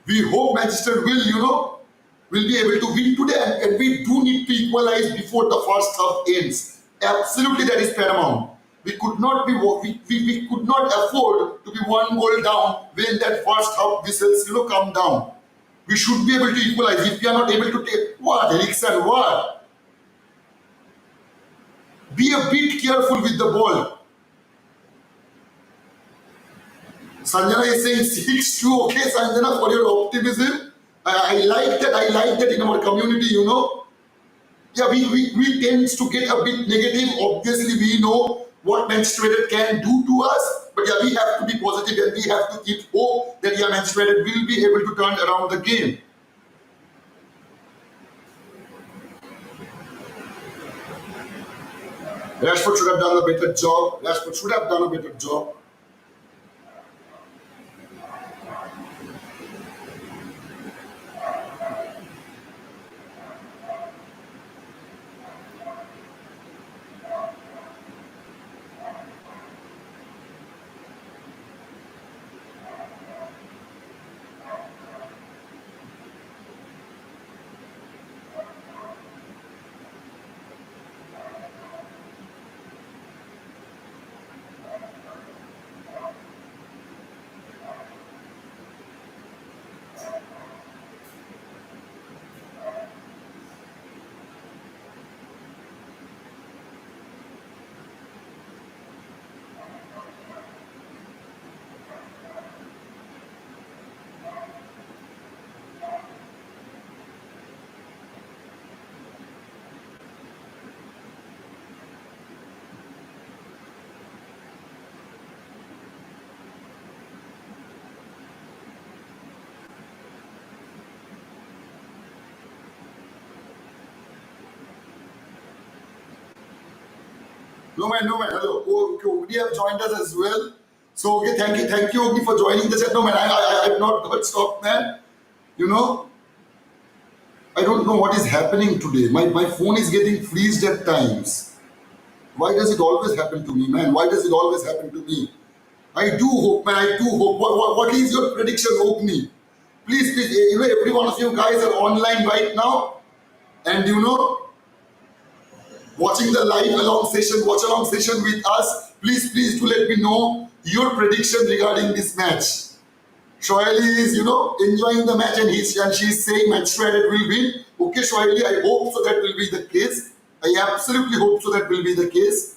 We hope Manchester will be able to win today, and we do need to equalize before the first half ends. Absolutely, that is paramount. We could not afford to be 1 goal down when that first half whistles come down. We should be able to equalize. If we are not able to take Eriksen, be a bit careful with the ball. Sanjana is saying 6-2. Okay, Sanjana, for your optimism. I like that in our community, Yeah, we tend to get a bit negative. Obviously, we know what Manchester United can do to us. But yeah, we have to be positive and we have to keep hope that Manchester United will be able to turn around the game. Rashford should have done a better job. No man, no man. Hello. Oh, okay, Ogni have joined us as well. So okay, thank you, Ogni, for joining the chat. No man, I've not got stopped, man. You know, I don't know what is happening today. My phone is getting freezed at times. Why does it always happen to me, man? Why does it always happen to me? I do hope, man. I do hope. What is your prediction, Ogni? Please, you know, every one of you guys are online right now, and you know, watching the live along session, watch along session with us. Please do let me know your prediction regarding this match. Shoaili is, you know, enjoying the match and she's saying Manchester United will win. Okay, Shoaili, I hope so that will be the case. I absolutely hope so that will be the case.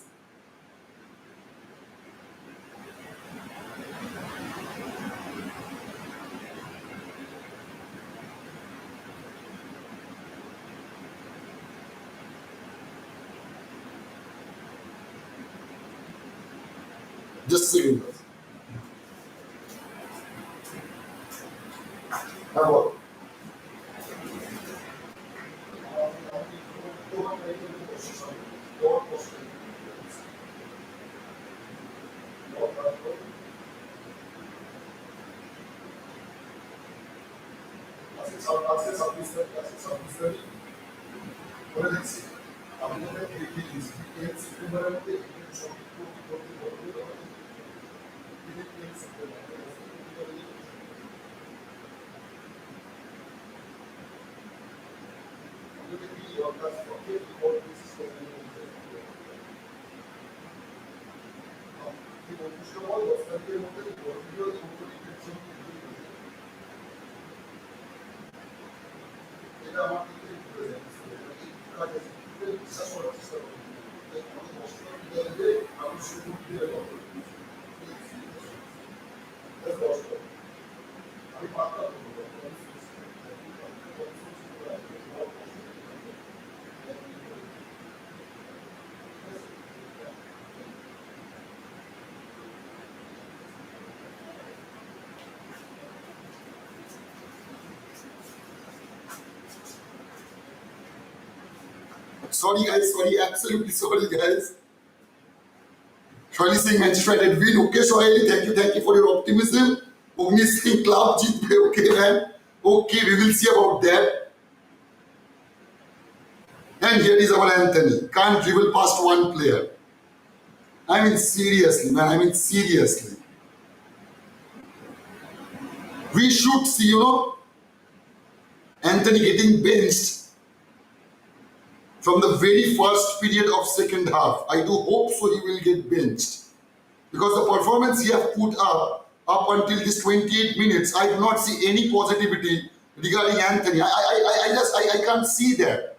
Just a second. How about? Sorry guys, sorry, absolutely sorry guys. Shoaili saying Manchester United win. Okay, Shoaili, thank you for your optimism. Ogni saying club jeet. Okay, man. Okay, we will see about that. And here is our Anthony. Can't dribble past one player. I mean, seriously, man. I mean, seriously. We should see, you know, Anthony getting benched from the very first period of second half. I do hope so he will get benched. Because the performance he have put up until this 28 minutes, I do not see any positivity regarding Anthony. I can't see that.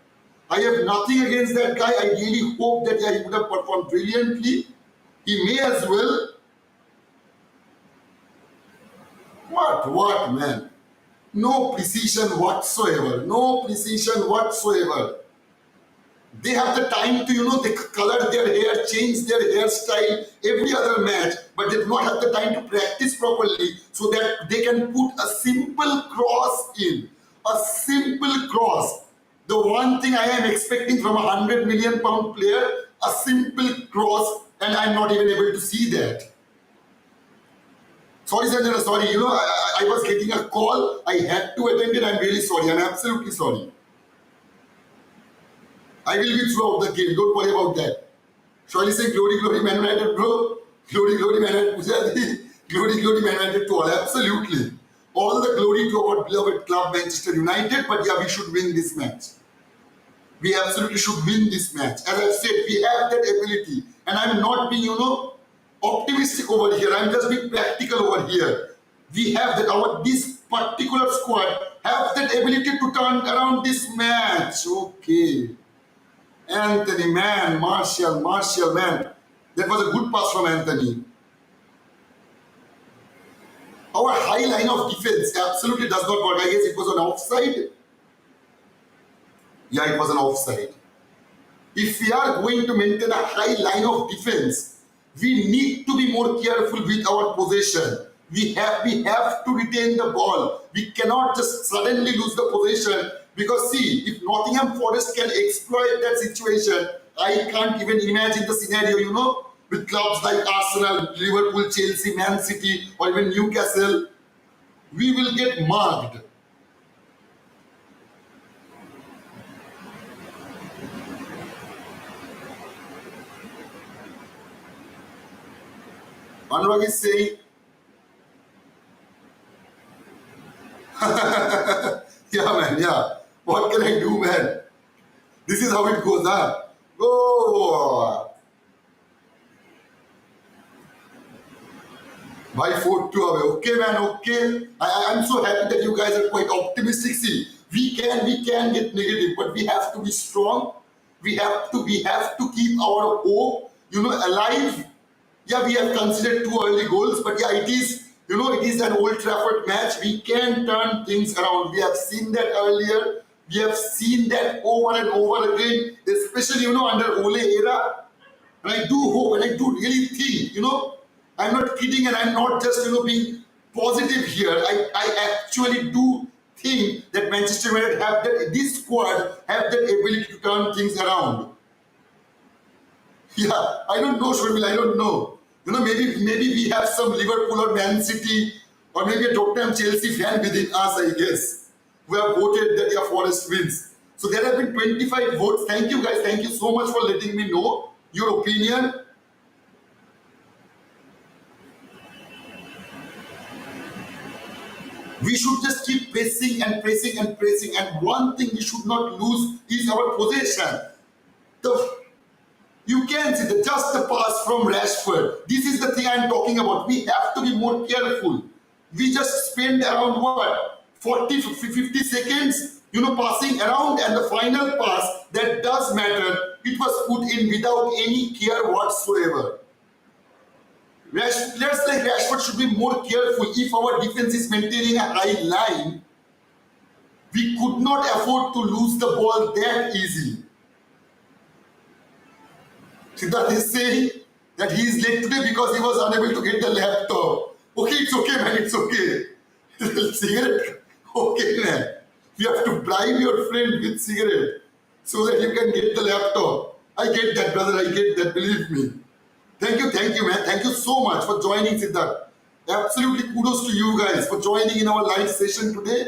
I have nothing against that guy. I really hope that he would have performed brilliantly. He may as well. What, man? No precision whatsoever. No precision whatsoever. They have the time to, you know, they color their hair, change their hairstyle every other match, but they do not have the time to practice properly so that they can put a simple cross in. A simple cross. The one thing I am expecting from a £100 million player, a simple cross, and I'm not even able to see that. Sorry, Sanjana, sorry. You know, I was getting a call. I had to attend it. I'm really sorry. I'm absolutely sorry. I will be throughout the game. Don't worry about that. Shoaili saying glory, Man United, bro. Glory, Man United, Pujadi. Glory, Man United to all. Absolutely. All the glory to our beloved club, Manchester United. But yeah, we should win this match. We absolutely should win this match. As I've said, we have that ability. And I'm not being, you know, optimistic over here. I'm just being practical over here. We have that. This particular squad have that ability to turn around this match. Okay. Anthony, man, Martial, man. That was a good pass from Anthony. Our high line of defense absolutely does not work. I guess it was an offside. Yeah, it was an offside. If we are going to maintain a high line of defense, we need to be more careful with our possession. We have to retain the ball. We cannot just suddenly lose the possession. Because see, if Nottingham Forest can exploit that situation, I can't even imagine the scenario, with clubs like Arsenal, Liverpool, Chelsea, Man City, or even Newcastle. We will get mugged. Anurag is saying, yeah, man, yeah. What can I do, man? This is how it goes, huh? Go! By 4-2 away. Okay, man, okay. I'm so happy that you guys are quite optimistic. See, we can get negative, but we have to be strong. We have to keep our hope, alive. Yeah, we have considered 2 early goals, but yeah, it is an Old Trafford match. We can turn things around. We have seen that earlier. We have seen that over and over again, especially, under Ole era. And I do hope and I do really think, I'm not kidding and I'm not just, being positive here. I actually do think that Manchester United have that, this squad have that ability to turn things around. Yeah, I don't know, Shurmil, I don't know. Maybe we have some Liverpool or Man City or maybe a Tottenham Chelsea fan within us, I guess, who have voted that your Forest wins. So there have been 25 votes. Thank you guys. Thank you so much for letting me know your opinion. We should just keep pressing and pressing and pressing. And one thing we should not lose is our possession. You can see just the pass from Rashford. This is the thing I'm talking about. We have to be more careful. We just spend around what? 40 to 50 seconds, passing around, and the final pass that does matter, it was put in without any care whatsoever. Players like Rashford should be more careful. If our defense is maintaining a high line, we could not afford to lose the ball that easily. Siddharth is saying that he is late today because he was unable to get the laptop. Okay, it's okay, man, it's okay. Cigarette? Okay, man. You have to bribe your friend with cigarette so that you can get the laptop. I get that, brother, I get that, believe me. Thank you, man. Thank you so much for joining, Siddharth. Absolutely kudos to you guys for joining in our live session today.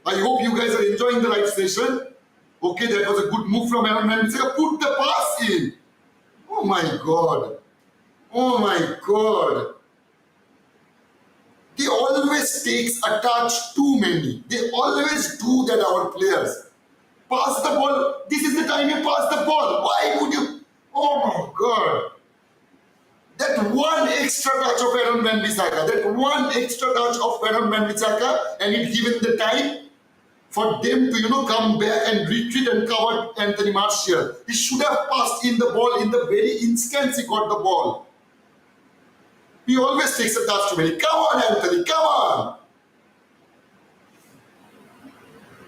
I hope you guys are enjoying the live session. Okay, that was a good move from Aaron Wan-Bissaka. Put the pass in. Oh my God. Oh my God. They always takes a touch too many. They always do that, our players. Pass the ball. This is the time you pass the ball. Why would you? Oh my God. That one extra touch of Aaron Wan-Bissaka, and it given the time for them to, come back and retreat and cover Anthony Martial. He should have passed in the ball in the very instant he got the ball. He always takes a touch to me. Come on, Anthony, come on.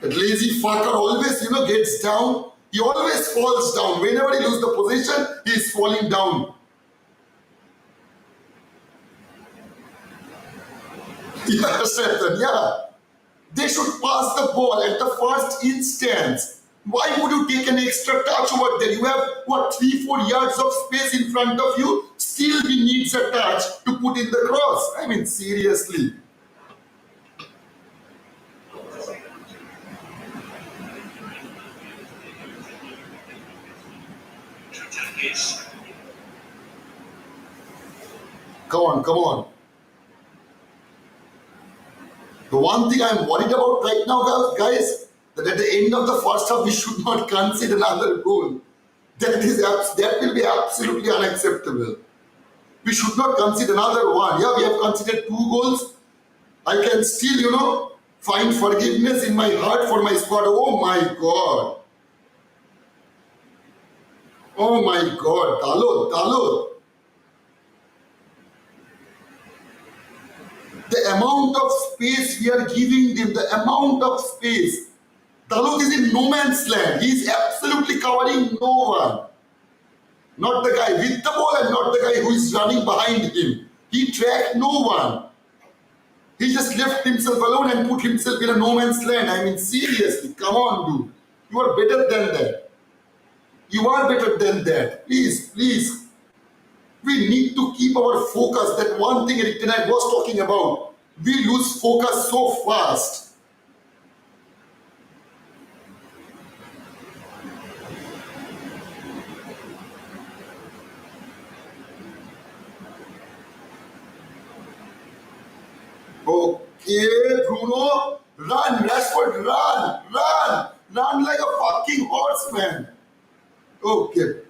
That lazy fucker always, gets down. He always falls down. Whenever he loses the position, he is falling down. Yeah, Shaitan, yeah. They should pass the ball at the first instance. Why would you take an extra touch over there? You have, 3-4 yards of space in front of you. Still he needs a touch to put in the cross. I mean, seriously. Come on. The one thing I'm worried about right now, guys, that at the end of the first half, we should not concede another goal. That will be absolutely unacceptable. We should not concede another one. Yeah, we have conceded 2 goals. I can still, find forgiveness in my heart for my squad. Oh my God. Oh my God. Dalot. The amount of space we are giving them, the amount of space. Dalot is in no man's land. He is absolutely covering no one. Not the guy with the ball and not the guy who is running behind him. He tracked no one. He just left himself alone and put himself in a no man's land. I mean, seriously, come on, dude. You are better than that. You are better than that. Please, please. We need to keep our focus. That one thing Eric Ten Hag was talking about. We lose focus so fast. Okay, Bruno, run, Rashford, run like a fucking horseman. Okay,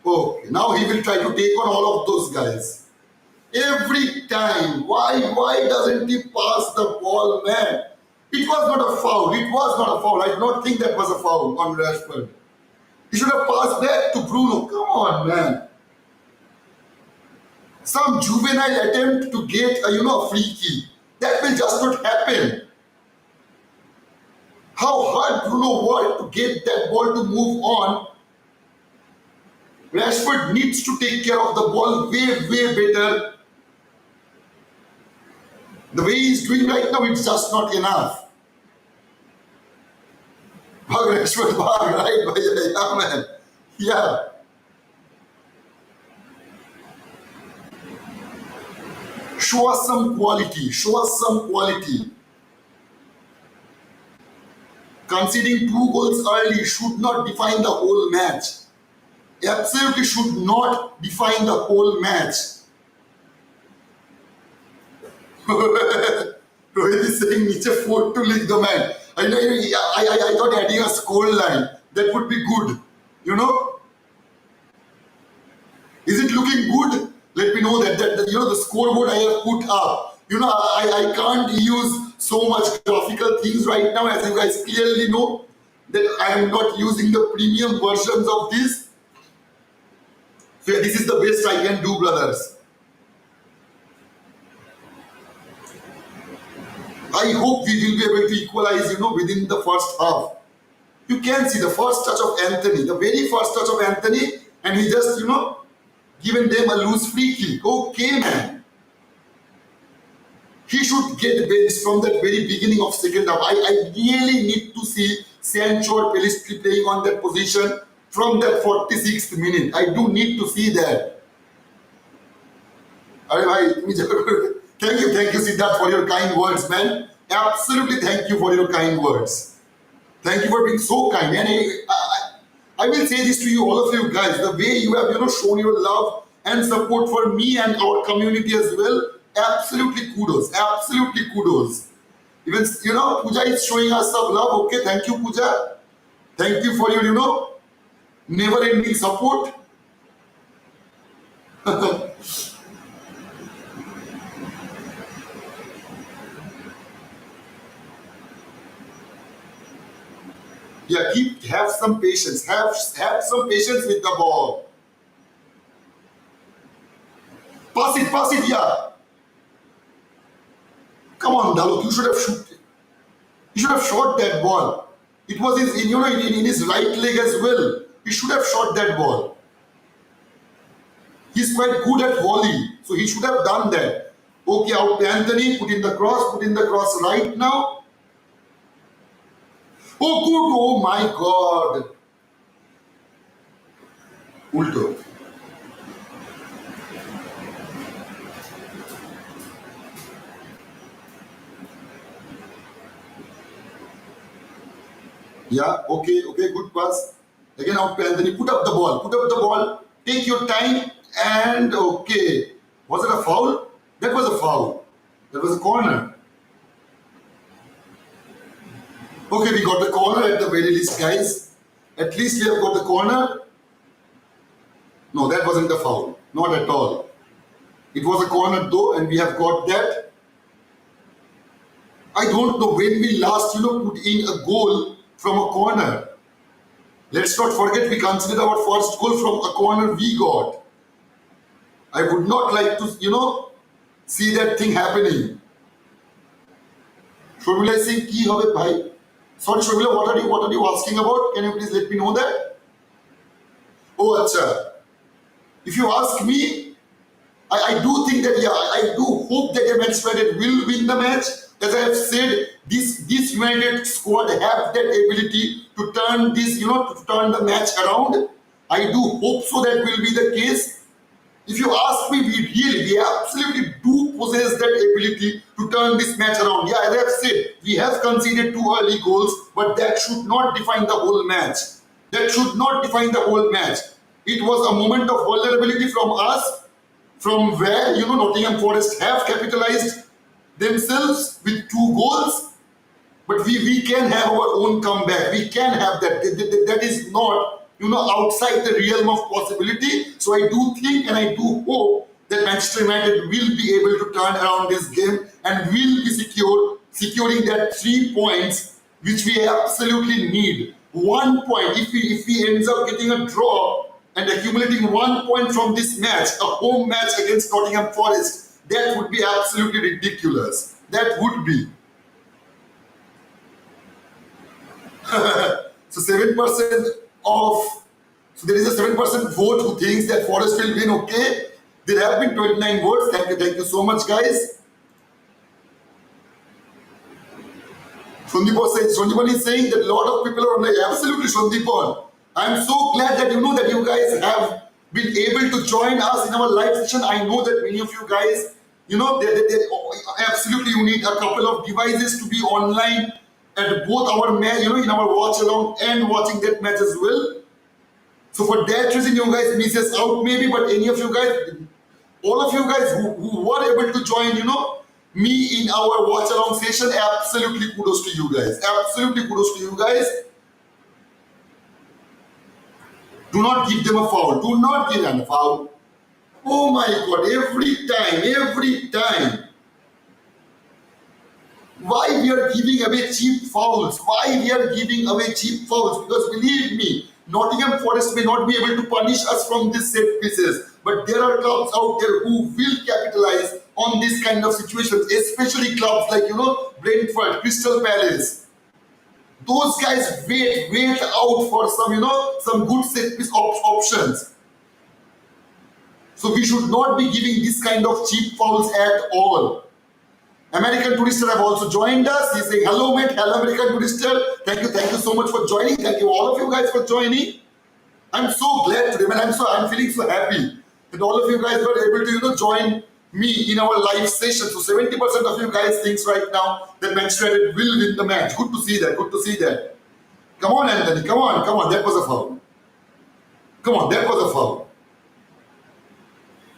okay. Now he will try to take on all of those guys. Every time. Why doesn't he pass the ball, man? It was not a foul. It was not a foul. I do not think that was a foul on Rashford. He should have passed back to Bruno. Come on, man. Some juvenile attempt to get a free kick. That will just not happen. How hard Bruno worked to get that ball to move on. Rashford needs to take care of the ball way better. The way he's doing right now, it's just not enough. Bhag Rashford, bhag, right? Yeah, man. Yeah. Show us some quality. Show us some quality. Conceding 2 goals early should not define the whole match. Absolutely should not define the whole match. Rohit is saying Niche 4 to lead the man. I thought adding a score line, that would be good. Is it looking good? Let me know that the scoreboard I have put up. I can't use so much graphical things right now, as you guys clearly know that I am not using the premium versions of this. So this is the best I can do, brothers. I hope we will be able to equalize, within the first half. You can see the first touch of Anthony, the very first touch of Anthony, and he just, given them a loose free kick. Okay, man. He should get benched from that very beginning of second half. I really need to see Sancho or Pelistri playing on that position from that 46th minute. I do need to see that. Thank you, Siddharth, for your kind words, man. Absolutely, thank you for your kind words. Thank you for being so kind. And I will say this to you, all of you guys, the way you have, shown your love and support for me and our community as well, absolutely kudos. Absolutely kudos. Even, Pooja is showing us some love. Okay, thank you, Pooja. Thank you for your, never-ending support. Yeah, have some patience. Have some patience with the ball. Pass it, yeah. Come on, Dalot, you should have shot. He should have shot that ball. It was in his right leg as well. He should have shot that ball. He's quite good at volley, so he should have done that. Okay, out to Anthony, put in the cross right now. Oh, good. Oh, my God. Ulto. Yeah, okay, good pass. Again, out to Anthony. Put up the ball. Take your time. And okay. Was it a foul? That was a foul. That was a corner. Okay, we got the corner at the very least, guys. At least we have got the corner. No, that wasn't the foul. Not at all. It was a corner though, and we have got that. I don't know when we last, put in a goal from a corner. Let's not forget we considered our first goal from a corner we got. I would not like to, see that thing happening. Shomila is saying, ki hobe bhai? Sorry, Shomila, what are you asking about? Can you please let me know that? Oh, acha. If you ask me, I do think that, I do hope that Manchester United will win the match. As I have said, this United squad have that ability to turn this, to turn the match around. I do hope so that will be the case. If you ask me, we absolutely do possess that ability to turn this match around. Yeah, as I've said, we have conceded 2 early goals, but that should not define the whole match. That should not define the whole match. It was a moment of vulnerability from us, from where, Nottingham Forest have capitalized themselves with 2 goals. But we can have our own comeback. We can have that. That is not, outside the realm of possibility. So I do think and I do hope that Manchester United will be able to turn around this game and will be securing that 3 points which we absolutely need. 1 point. If we ends up getting a draw and accumulating 1 point from this match, a home match against Nottingham Forest, that would be absolutely ridiculous. That would be. So 7% of, so there is a 7% vote who thinks that Forest will win. Okay, there have been 29 votes. Thank you so much, guys. Sandeepan is saying that a lot of people are online. Absolutely, Sandeepan. I'm so glad that that you guys have been able to join us in our live session. I know that many of you guys, absolutely you need a couple of devices to be online at both our match, in our watch along and watching that match as well. So for that reason, you guys misses out maybe, but any of you guys, all of you guys who were able to join, me in our watch along session, absolutely kudos to you guys. Absolutely kudos to you guys. Do not give them a foul. Do not give them a foul. Oh my God, every time. Why we are giving away cheap fouls? Because believe me, Nottingham Forest may not be able to punish us from these set pieces, but there are clubs out there who will capitalize on this kind of situations, especially clubs like Brentford, Crystal Palace. Those guys wait out for some good set piece options. So we should not be giving this kind of cheap fouls at all. American Tourister have also joined us. He's saying, hello mate, hello American Tourister. Thank you so much for joining. Thank you all of you guys for joining. I'm so glad today, man. I'm feeling so happy that all of you guys were able to join me in our live session. So 70% of you guys thinks right now that Manchester United will win the match. Good to see that. Come on, Anthony. Come on. That was a foul.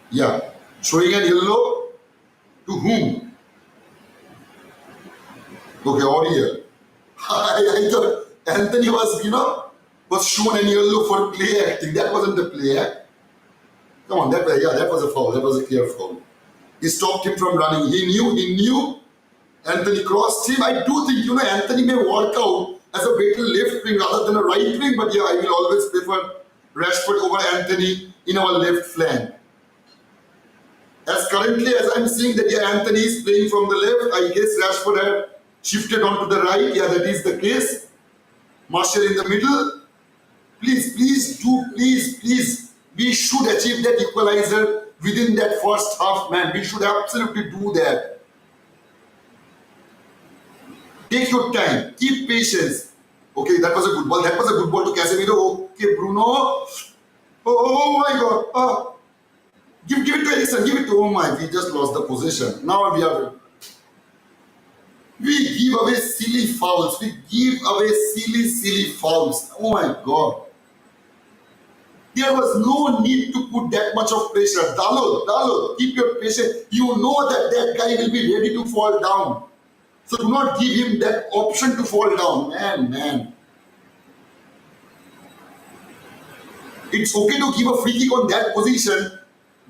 Yeah. Showing an yellow to whom? Okay, Oriel. I thought Anthony was shown an yellow for play acting. That wasn't the play act. Come on, that was a foul. That was a clear foul. He stopped him from running. He knew. Anthony crossed him. I do think, Anthony may work out as a better left wing rather than a right wing, but yeah, I will always prefer Rashford over Anthony in our left flank. As I'm seeing that Anthony is playing from the left, I guess Rashford had shifted onto the right. Yeah, that is the case. Martial in the middle. Please. We should achieve that equalizer within that first half, man. We should absolutely do that. Take your time. Keep patience. Okay, that was a good ball. That was a good ball to Casemiro. Okay, Bruno. Oh my God. Oh. Give it to Eriksen. Give it to. Oh my, we just lost the position. Now we give away silly fouls. Silly fouls. Oh my God. There was no need to put that much of pressure. Dalo, keep your patience. You know that guy will be ready to fall down. So do not give him that option to fall down. Man. It's okay to give a free kick on that position.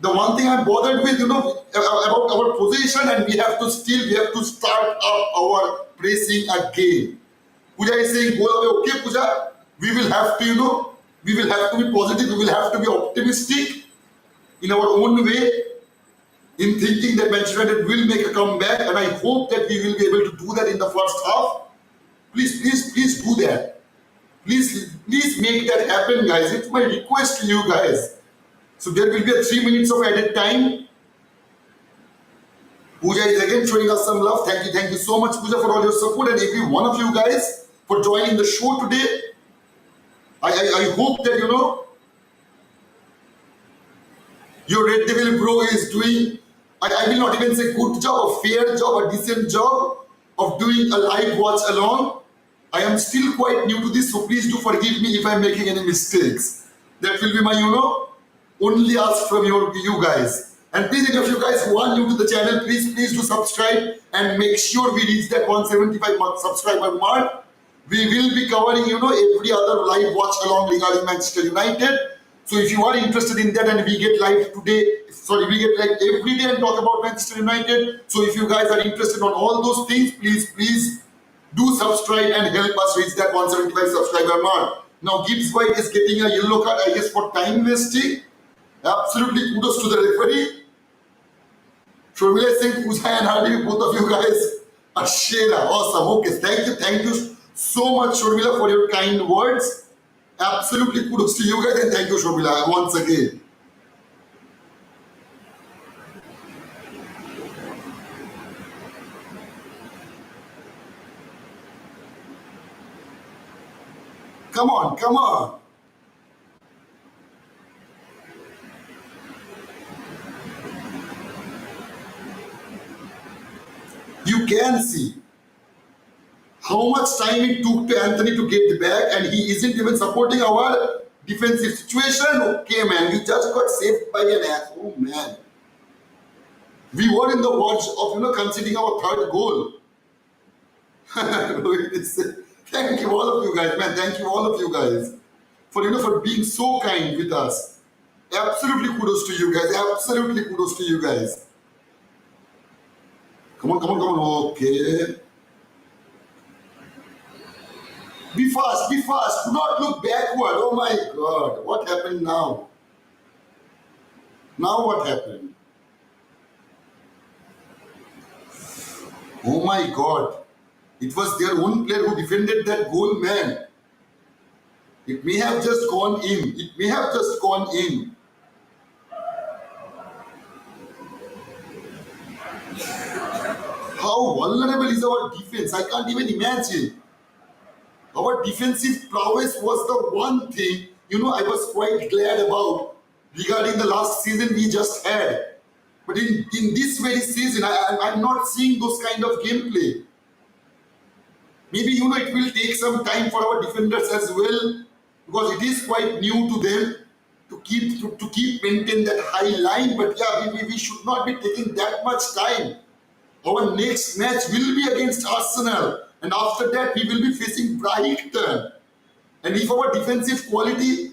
The one thing I'm bothered with, about our position, and we have to start up our pressing again. Pooja is saying, go away. Okay, Pooja, we will have to, we will have to be positive. We will have to be optimistic in our own way in thinking that Manchester United will make a comeback, and I hope that we will be able to do that in the first half. Please do that. Please make that happen, guys. It's my request to you guys. So there will be a 3 minutes of added time. Pooja is again showing us some love. Thank you so much, Pooja, for all your support, and every one of you guys for joining the show today. I hope that Your Red Devil bro is doing, I will not even say good job, a fair job, a decent job of doing a live watch along. I am still quite new to this, so please do forgive me if I'm making any mistakes. That will be my, only ask from you guys. And please, if you guys who are new to the channel, please do subscribe and make sure we reach that 175 subscriber mark. We will be covering, every other live watch along regarding Manchester United. So if you are interested in that, and we get live today, sorry, we get live every day and talk about Manchester United. So if you guys are interested on all those things, please do subscribe and help us reach that 175 subscriber mark. Now Gibbs White is getting a yellow card, I guess, for time wasting. Absolutely kudos to the referee. Shobila Singh, Pooja and Hardy, both of you guys are Shera. Awesome. Okay, thank you so much, Shobila, for your kind words. Absolutely kudos to you guys, and thank you, Shobila, once again. Come on, come on. You can see how much time it took to Anthony to get back, and he isn't even supporting our defensive situation. Okay, man, we just got saved by an ass. Oh, man. We were in the verge of, conceding our third goal. Thank you, all of you guys, man. Thank you, all of you guys, for being so kind with us. Absolutely kudos to you guys. Absolutely kudos to you guys. Come on, come on, come on. Okay. Be fast, be fast. Do not look backward. Oh my God. What happened now? Now what happened? Oh my God. It was their own player who defended that goal, man. It may have just gone in. It may have just gone in. How vulnerable is our defense? I can't even imagine. Our defensive prowess was the one thing, I was quite glad about regarding the last season we just had. But in this very season, I'm not seeing those kind of gameplay. Maybe, it will take some time for our defenders as well, because it is quite new to them to keep maintain that high line. But yeah, we should not be taking that much time. Our next match will be against Arsenal, and after that we will be facing Brighton. And if our defensive quality,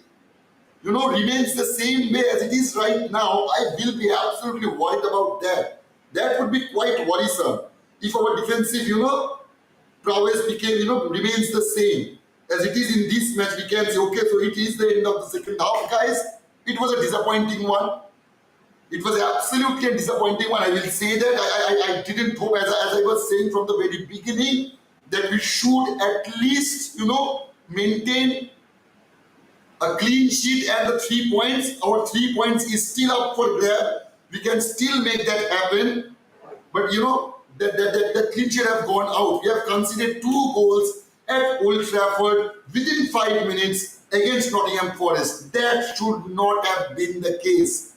remains the same way as it is right now, I will be absolutely worried about that. That would be quite worrisome. If our defensive, prowess remains the same as it is in this match, we can say, okay, so it is the end of the second half, guys. It was a disappointing one. It was absolutely a disappointing one. I will say that. I didn't hope, as I was saying from the very beginning, that we should at least, maintain a clean sheet and the 3 points. Our 3 points is still up for grab. We can still make that happen. But, the clean sheet have gone out. We have conceded 2 goals at Old Trafford within 5 minutes against Nottingham Forest. That should not have been the case.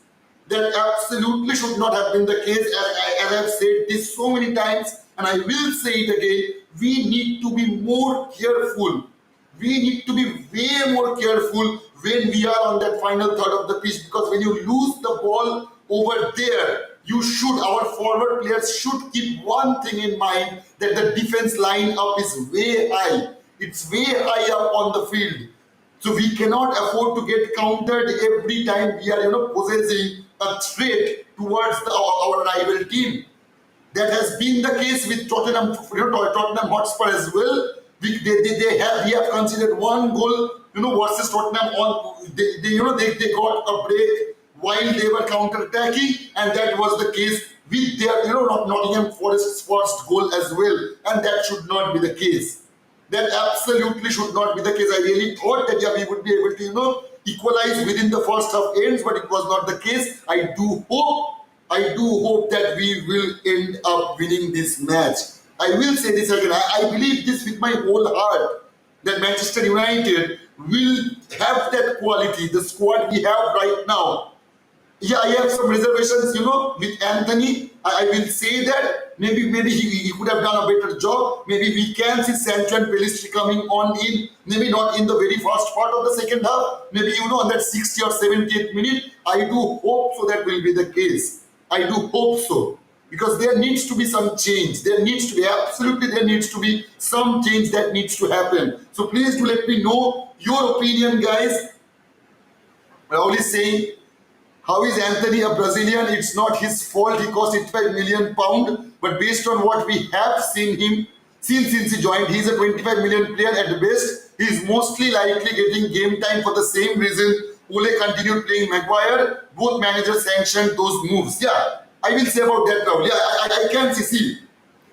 That absolutely should not have been the case. As I've said this so many times, and I will say it again, we need to be more careful. We need to be way more careful when we are on that final third of the pitch, because when you lose the ball over there, our forward players should keep one thing in mind, that the defense line up is way high. It's way high up on the field. So we cannot afford to get countered every time we are, possessing a threat towards our rival team. That has been the case with Tottenham Hotspur as well. We have considered 1 goal, versus Tottenham. They got a break while they were counter-attacking, and that was the case with their, Nottingham Forest's first goal as well. And that should not be the case. That absolutely should not be the case. I really thought that we would be able to, equalize within the first half ends, but it was not the case. I do hope that we will end up winning this match. I will say this again. I believe this with my whole heart, that Manchester United will have that quality, the squad we have right now. yeah, I have some reservations, with Anthony. I will say that maybe he could have done a better job. Maybe we can see Sancho and Pelistri coming on in, maybe not in the very first part of the second half, maybe on that 60 or 70th minute. I do hope so that will be the case. I do hope so. Because there needs to be some change. There needs to be some change that needs to happen. So please do let me know your opinion, guys. Rahul is saying, how is Anthony a Brazilian? It's not his fault. He cost £85 million. But based on what we have seen him since he joined, he's a 25 million player at best. He's mostly likely getting game time for the same reason Ole continued playing Maguire. Both managers sanctioned those moves. Yeah, I will say about that now. Yeah, I can see.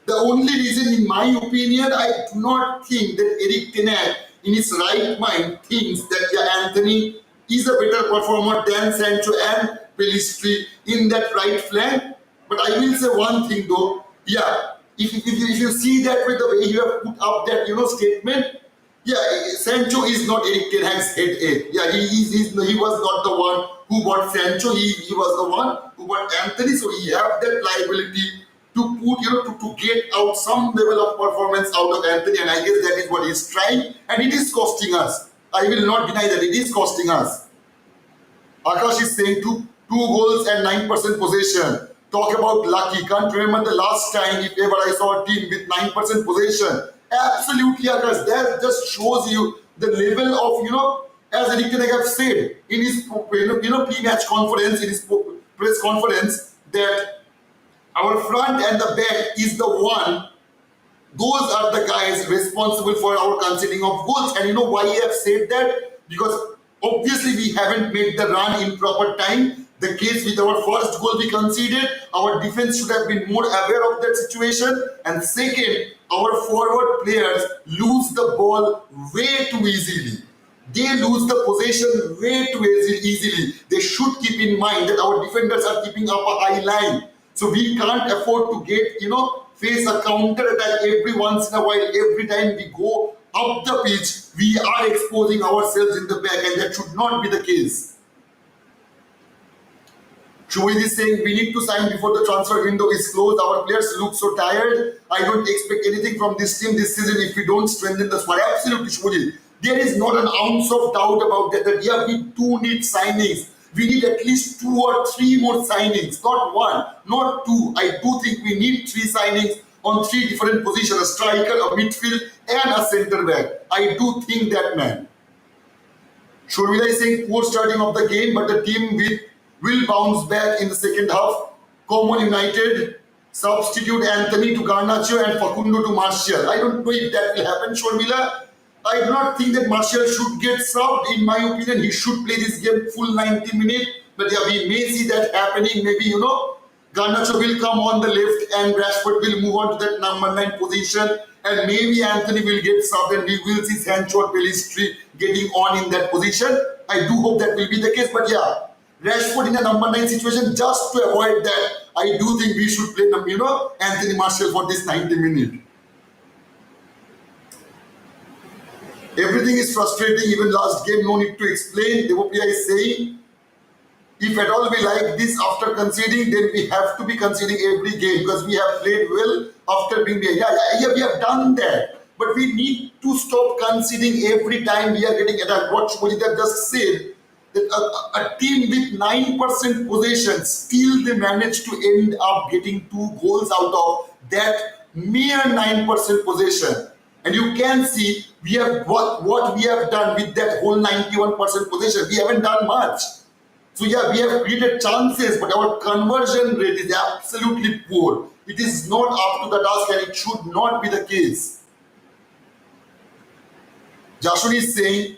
The only reason, in my opinion, I do not think that Erik ten Hag, in his right mind, thinks that Anthony is a better performer than Sancho and Pelistri in that right flank. But I will say one thing though, yeah, if you see that with the way you have put up that statement, yeah, Sancho is not Erik ten Hag's headache. Yeah, he was not the one who bought Sancho. He was the one who bought Anthony. So he have that liability to put, to get out some level of performance out of Anthony. And I guess that is what he's trying. And it is costing us. I will not deny that it is costing us. Akash is saying two goals and 9% possession. Talk about lucky. Can't remember the last time, if ever, I saw a team with 9% possession. Absolutely, Akash. That just shows you the level of, as Erik ten Hag have said in his pre-match conference, in his press conference, that our front and the back is the one. Those are the guys responsible for our conceding of goals. And you know why I have said that? Because obviously we haven't made the run in proper time. The case with our first goal we conceded, our defense should have been more aware of that situation. And second, our forward players lose the ball way too easily. They lose the possession way too easily. They should keep in mind that our defenders are keeping up a high line. So we can't afford to get, face a counter attack every once in a while. Every time we go up the pitch, we are exposing ourselves in the back, and that should not be the case. Shoaib is saying we need to sign before the transfer window is closed. Our players look so tired. I don't expect anything from this team this season if we don't strengthen the squad. Absolutely, Shoaib. There is not an ounce of doubt about that. Yeah, we do need signings. We need at least 2 or 3 more signings, not 1, not 2. I do think we need 3 signings on 3 different positions: a striker, a midfield, and a centre back. I do think that, man. Shurvila is saying poor starting of the game, but the team will bounce back in the second half. Common United substitute Anthony to Garnacho and Facundo to Martial. I don't know if that will happen, Shurvila. I do not think that Martial should get subbed. In my opinion, he should play this game full 90 minutes. But yeah, we may see that happening. Maybe, Garnacho will come on the left and Rashford will move on to that number 9 position. And maybe Anthony will get subbed and we will see Sancho or Pelistri getting on in that position. I do hope that will be the case. But yeah, Rashford in a number 9 situation, just to avoid that, I do think we should play, Anthony Martial for this 90 minutes. Everything is frustrating, even last game, no need to explain. Devopriya is saying, if at all we like this after conceding, then we have to be conceding every game because we have played well after being there. Yeah, we have done that. But we need to stop conceding every time we are getting attacked. What Shmulita just said, that a team with 9% possession, still they managed to end up getting 2 goals out of that mere 9% possession. And you can see we have what we have done with that whole 91% possession. We haven't done much. So yeah, we have created chances, but our conversion rate is absolutely poor. It is not up to the task, and it should not be the case. Jashun is saying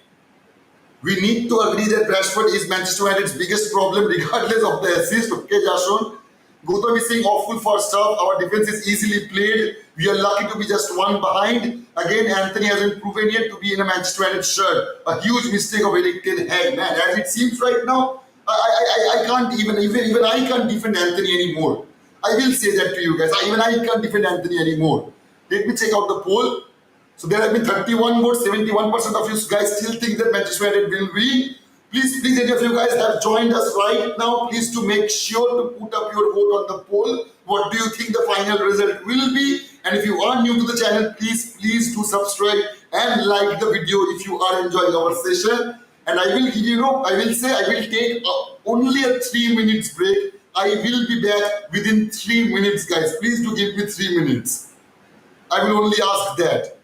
we need to agree that Rashford is Manchester United's biggest problem, regardless of the assist. Okay, Jashun. Gautam is saying awful first half. Our defense is easily played. We are lucky to be just 1 behind. Again, Anthony hasn't proven yet to be in a Manchester United shirt. A huge mistake of Erik ten Hag, man. As it seems right now, I can't even I can't defend Anthony anymore. I will say that to you guys. Even I can't defend Anthony anymore. Let me check out the poll. So there have been 31 votes. 71% of you guys still think that Manchester United will win. Please, any of you guys have joined us right now, please to make sure to put up your vote on the poll. What do you think the final result will be? And if you are new to the channel, please do subscribe and like the video if you are enjoying our session. And I will give you, I will say I will take only a 3 minutes break. I will be back within 3 minutes, guys. Please do give me 3 minutes. I will only ask that.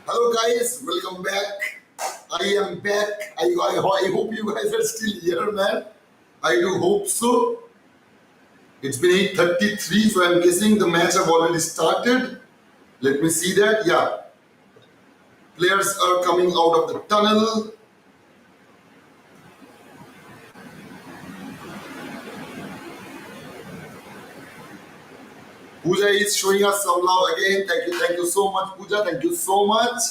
Hello guys, welcome back. I am back. I hope you guys are still here, man. I do hope so. It's been 8:33, so I'm guessing the match have already started. Let me see that. Yeah, players are coming out of the tunnel. Pooja is showing us some love again. Thank you so much, Pooja. Thank you so much.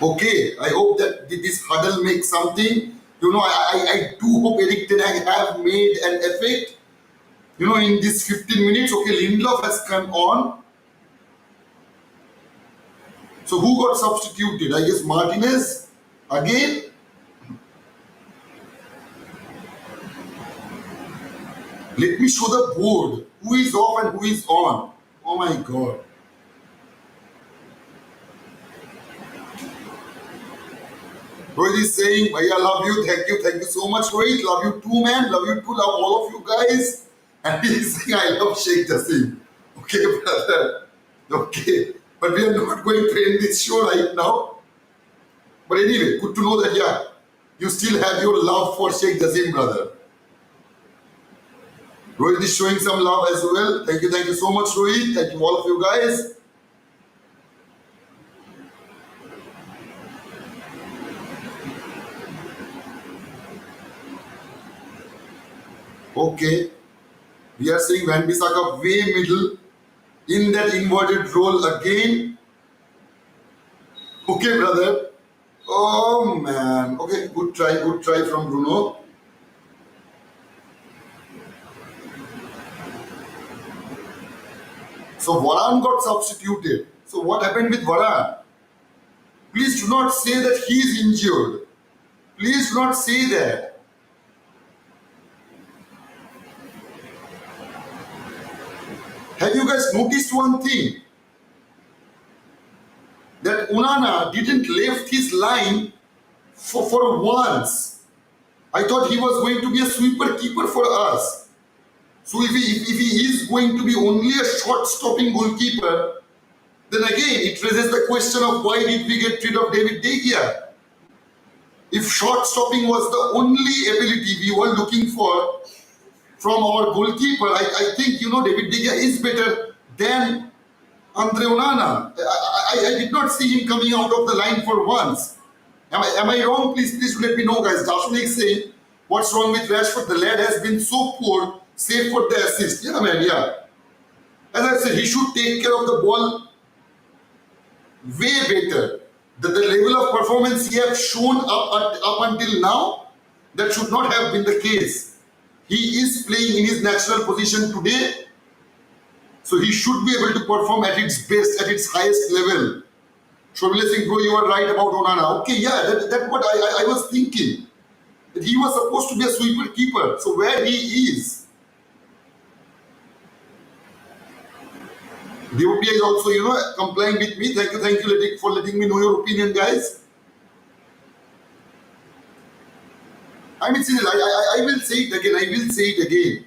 Okay, I hope that this huddle makes something. I do hope Eric Ten Hag have made an effect. In this 15 minutes, okay, Lindelof has come on. So who got substituted? I guess Martinez again. Let me show the board. Who is off and who is on? Oh my God. Rohit is saying, Bhaiya, love you. Thank you so much, Rohit. Love you too, man. Love you too. Love all of you guys. And he's saying, I love Sheikh Jassim. Okay, brother. Okay. But we are not going to end this show right now. But anyway, good to know that, yeah, you still have your love for Sheikh Jassim, brother. Rohit is showing some love as well. Thank you so much, Rohit. Thank you all of you guys. Okay. We are seeing Van Bissaka way middle in that inverted role again. Okay, brother. Oh man. Okay, good try from Bruno. So Varane got substituted. So what happened with Varane? Please do not say that he is injured. Please do not say that. Have you guys noticed one thing? That Onana didn't left his line for once. I thought he was going to be a sweeper keeper for us. So if he is going to be only a shot-stopping goalkeeper, then again it raises the question of why did we get rid of David De Gea? If shot-stopping was the only ability we were looking for from our goalkeeper, I think David De Gea is better than Andre Onana. I did not see him coming out of the line for once. Am I wrong? Please let me know, guys. Dashunik is saying, what's wrong with Rashford? The lad has been so poor, save for the assist. Yeah, man, yeah. As I said, he should take care of the ball way better. The level of performance he has shown up until now, that should not have been the case. He is playing in his natural position today, so he should be able to perform at its best, at its highest level. Shobile Singh, bro, you are right about Onana. Okay, yeah, that's what I was thinking. That he was supposed to be a sweeper keeper. So where he is. Devotee is also, complying with me. Thank you for letting me know your opinion, guys. I mean, I will say it again.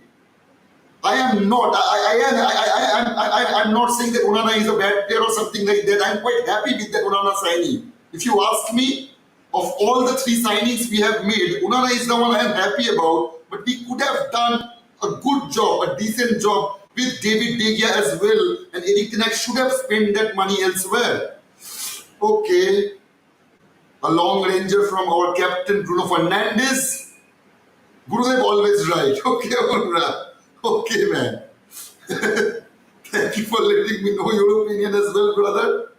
I am not. I'm not saying that Onana is a bad player or something like that. I'm quite happy with that Onana signing. If you ask me, of all the 3 signings we have made, Onana is the one I am happy about. But we could have done a good job, a decent job with David De Gea as well. And Eric Ten Hag should have spent that money elsewhere. Okay. A long ranger from our captain Bruno Fernandes. Gurudev always right. Okay, Onra. Okay, man. Thank you for letting me know your opinion as well, brother.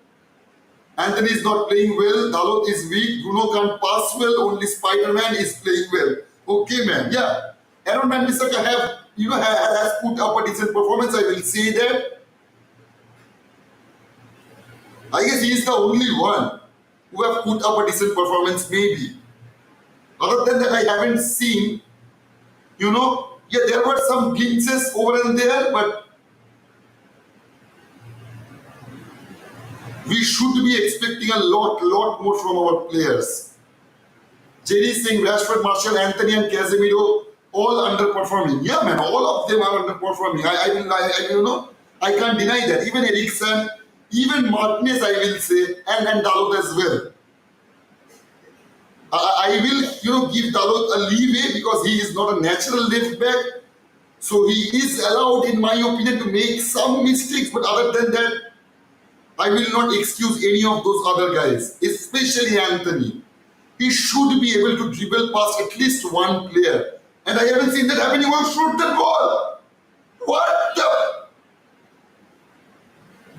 Anthony is not playing well. Dalot is weak. Bruno can't pass well. Only Spider-Man is playing well. Okay, man. Yeah. Aaron Van Bissaka has put up a decent performance. I will say that. I guess he is the only one who have put up a decent performance, maybe. Other than that, I haven't seen, yeah, there were some glimpses over and there, but we should be expecting a lot more from our players. Jerry Singh, Rashford, Martial, Anthony, and Casemiro all underperforming. Yeah, man, all of them are underperforming. I can't deny that. Even Ericsson, even Martinez, I will say, and Dalot as well. I will, give Dalot a leeway because he is not a natural left back. So he is allowed, in my opinion, to make some mistakes. But other than that, I will not excuse any of those other guys, especially Anthony. He should be able to dribble past at least one player. And I haven't seen that happen. He will shoot the ball. What the?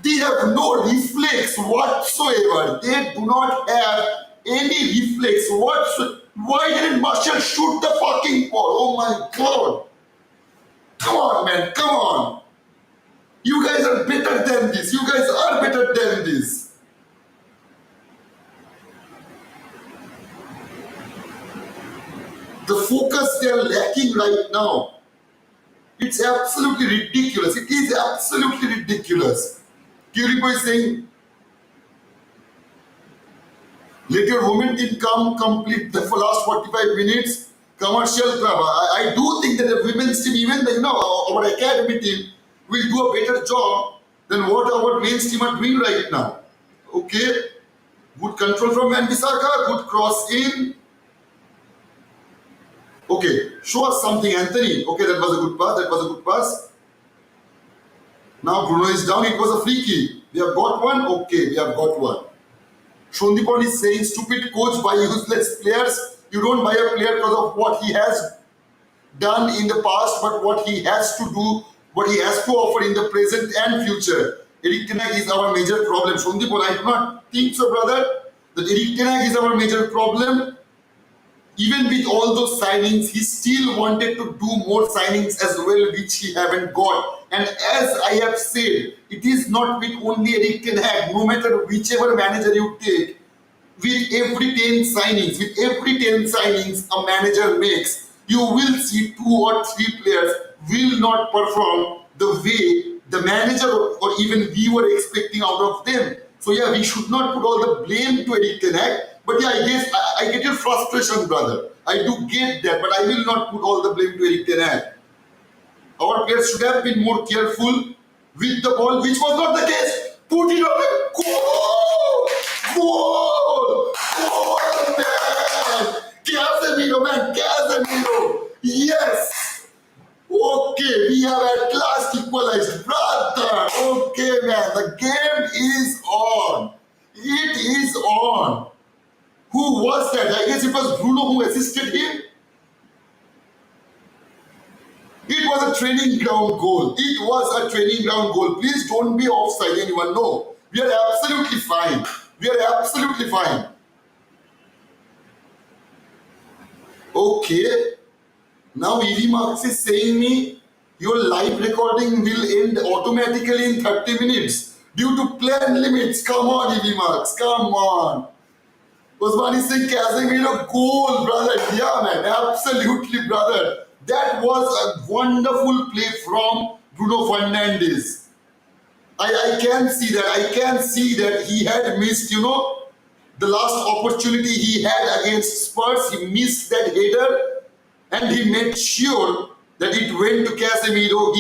They have no reflex whatsoever. They do not have any reflex whatsoever. Why didn't Marshall shoot the fucking ball? Oh my God. Come on, man. Come on. You guys are better than this. You guys are better than this. The focus they are lacking right now. It's absolutely ridiculous. It is absolutely ridiculous. Kiripo is saying, let your women team come complete the last 45 minutes. Commercial club. I do think that the women's team, even our academy team, will do a better job than what our men's team are doing right now. Okay. Good control from Wan-Bissaka. Good cross in. Okay. Show us something, Anthony. Okay, that was a good pass. That was a good pass. Now Bruno is down. It was a free kick. We have got one. Okay, we have got one. Shondipon is saying, stupid coach, buy useless players. You don't buy a player because of what he has done in the past, but what he has to do, what he has to offer in the present and future. Erik ten Hag is our major problem. Shondipon, I do not think so, brother, that Erik ten Hag is our major problem. Even with all those signings, he still wanted to do more signings as well, which he haven't got. And as I have said, it is not with only Erik ten Hag. No matter whichever manager you take, with every 10 signings a manager makes, you will see 2 or 3 players will not perform the way the manager or even we were expecting out of them. So yeah, we should not put all the blame to Erik ten Hag. But yeah, I guess I get your frustration, brother. I do get that, but I will not put all the blame to Erik ten Hag. Our players should have been more careful with the ball, which was not the case. Put it on the goal! Goal! Goal, man! Casemiro, man! Casemiro! Yes! Okay, we have at last equalized. Brother! Okay, man. The game is on. It is on. Who was that? I guess it was Bruno who assisted him. It was a training ground goal. It was a training ground goal. Please don't be offside, anyone. No. We are absolutely fine. We are absolutely fine. Okay. Now EV Marks is saying me, your live recording will end automatically in 30 minutes due to plan limits. Come on, EV Marks. Come on. Osman is saying Casemiro goal, brother. Yeah, man. Absolutely, brother. That was a wonderful play from Bruno Fernandes. I can see that. I can see that he had missed, the last opportunity he had against Spurs. He missed that header and he made sure that it went to Casemiro.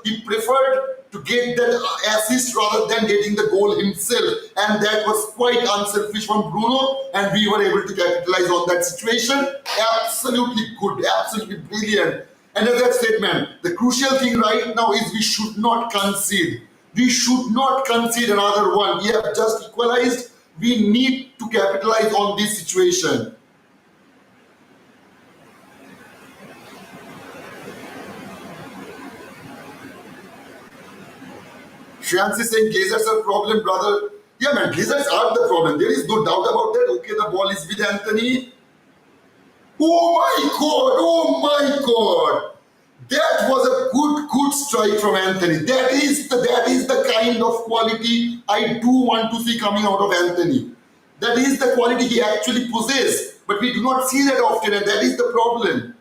He preferred to get that assist rather than getting the goal himself. And that was quite unselfish from Bruno, and we were able to capitalize on that situation. Absolutely good, absolutely brilliant. And as I've said, man, the crucial thing right now is we should not concede. We should not concede another one. We have just equalized. We need to capitalize on this situation. Shreyans is saying Glazers are problem, brother. Yeah, man, Glazers are the problem. There is no doubt about that. Okay, the ball is with Anthony. Oh my God! Oh my God! That was a good strike from Anthony. That is the kind of quality I do want to see coming out of Anthony. That is the quality he actually possesses. But we do not see that often, and that is the problem.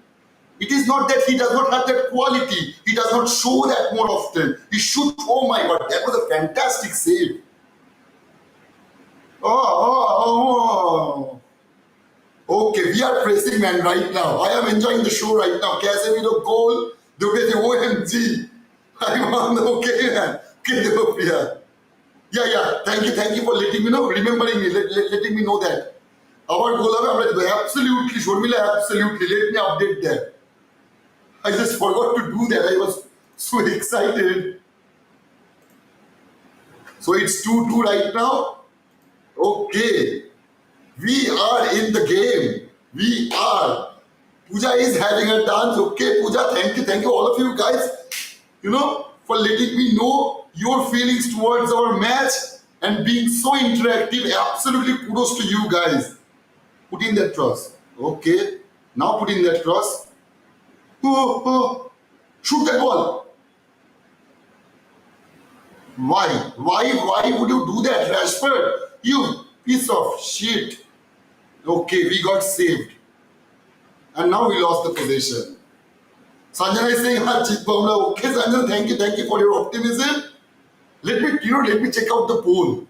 It is not that he does not have that quality. He does not show that more often. He should. Oh my God, that was a fantastic save. Oh. Okay, we are pressing, man, right now. I am enjoying the show right now. Casemiro goal. Look at the OMG. I'm on the okay, man. Okay, Devapriya. Yeah, yeah. Thank you for letting me know, remembering me, letting me know that. Our goal absolutely, Shormila, absolutely. Let me update that. I just forgot to do that. I was so excited. So it's 2-2 right now. Okay. We are in the game. We are. Pooja is having a dance. Okay, Pooja, thank you, all of you guys, for letting me know your feelings towards our match and being so interactive. Absolutely kudos to you guys. Put in that cross. Okay. Now put in that cross. Oh, oh. Shoot that ball. Why? Why would you do that, Rashford? You piece of shit. Okay, we got saved. And now we lost the possession. Sanjana is saying, "Ha, Chit Bamla." Okay, Sanjana, thank you for your optimism. Let me check out the poll.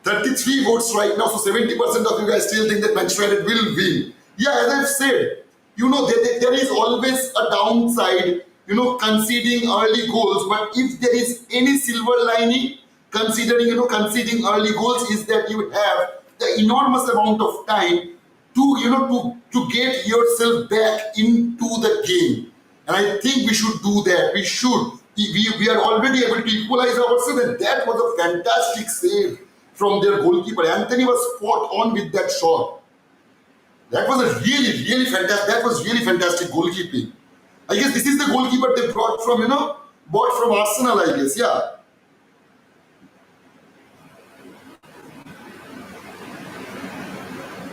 33 votes right now, so 70% of you guys still think that Manchester United will win. Yeah, as I've said, there is always a downside, conceding early goals. But if there is any silver lining, conceding early goals, is that you have the enormous amount of time to get yourself back into the game. And I think we should do that. We should. We are already able to equalize ourselves, and that was a fantastic save from their goalkeeper. Anthony was spot on with that shot. That was a really fantastic. That was really fantastic goalkeeping. I guess this is the goalkeeper they brought from, bought from Arsenal, I guess. Yeah.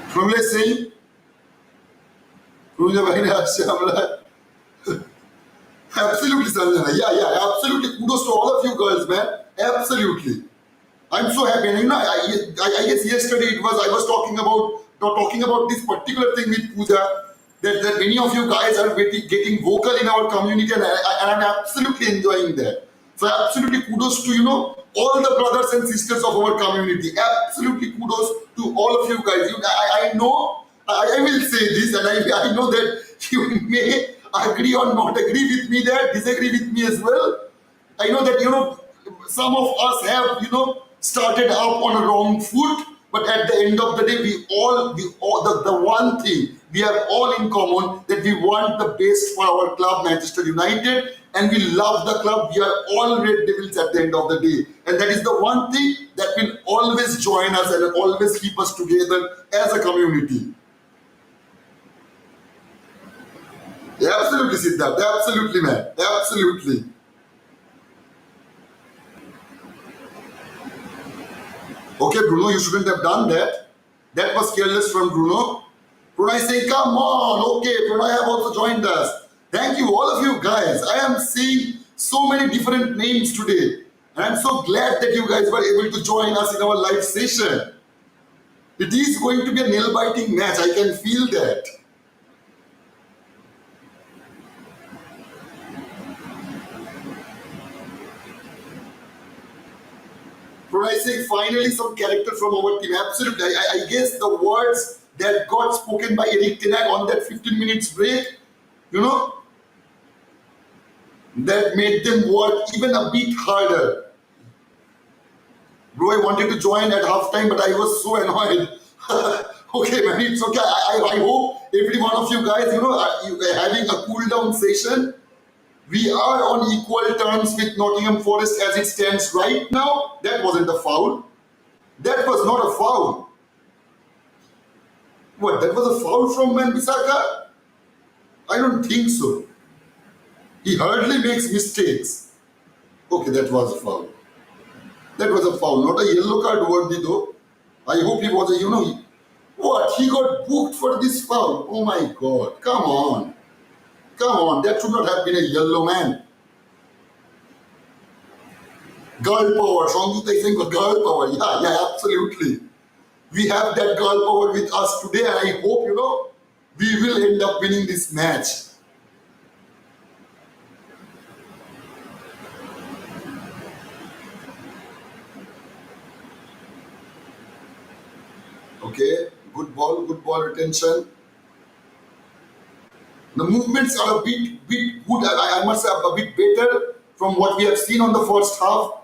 From let's say, absolutely, Sanjana. Yeah, absolutely. Kudos to all of you girls, man. Absolutely. I'm so happy. And I guess yesterday I was talking about this particular thing with Pooja, that many of you guys are getting vocal in our community, and I'm absolutely enjoying that. So absolutely kudos to all the brothers and sisters of our community. Absolutely kudos to all of you guys. I know I will say this, and I know that you may agree or not agree with me, that disagree with me as well. I know that some of us have started up on a wrong foot, but at the end of the day, we all the one thing we have all in common, that we want the best for our club, Manchester United, and we love the club. We are all Red Devils at the end of the day, and that is the one thing that will always join us and always keep us together as a community. Yeah, absolutely, Siddharth. Absolutely, man. Absolutely. Okay, Bruno, you shouldn't have done that. That was careless from Bruno. Pranay saying, come on. Okay, Pranay have also joined us. Thank you, all of you guys. I am seeing so many different names today. And I'm so glad that you guys were able to join us in our live session. It is going to be a nail-biting match. I can feel that. Pranay saying, finally some character from our team. Absolutely. I guess the words that got spoken by Eric Ten Hag on that 15 minutes break, that made them work even a bit harder. Bro, I wanted to join at halftime, but I was so annoyed. Okay, man, it's okay. I hope every one of you guys, are having a cool down session. We are on equal terms with Nottingham Forest as it stands right now. That wasn't a foul. That was not a foul. What, that was a foul from Wan-Bissaka? I don't think so. He hardly makes mistakes. Okay, that was a foul. That was a foul, not a yellow card worthy though. I hope he was a, what? He got booked for this foul. Oh my God, come on. Come on, that should not have been a yellow, man. Girl power, Sangeeta is saying girl power. Yeah, absolutely. We have that girl power with us today, and I hope, we will end up winning this match. Okay, good ball retention. The movements are a bit good. I must say a bit better from what we have seen on the first half.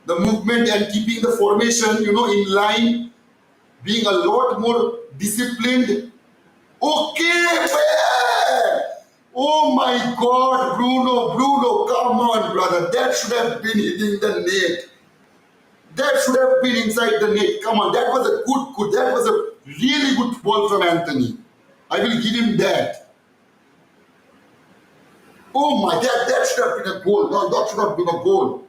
The movement and keeping the formation, in line, being a lot more disciplined. Okay, man. Oh my God, Bruno, come on, brother. That should have been hitting the net. That should have been inside the net. Come on, that was a good. That was a really good ball from Anthony. I will give him that. Oh my, that should have been a goal. No, that should have been a goal.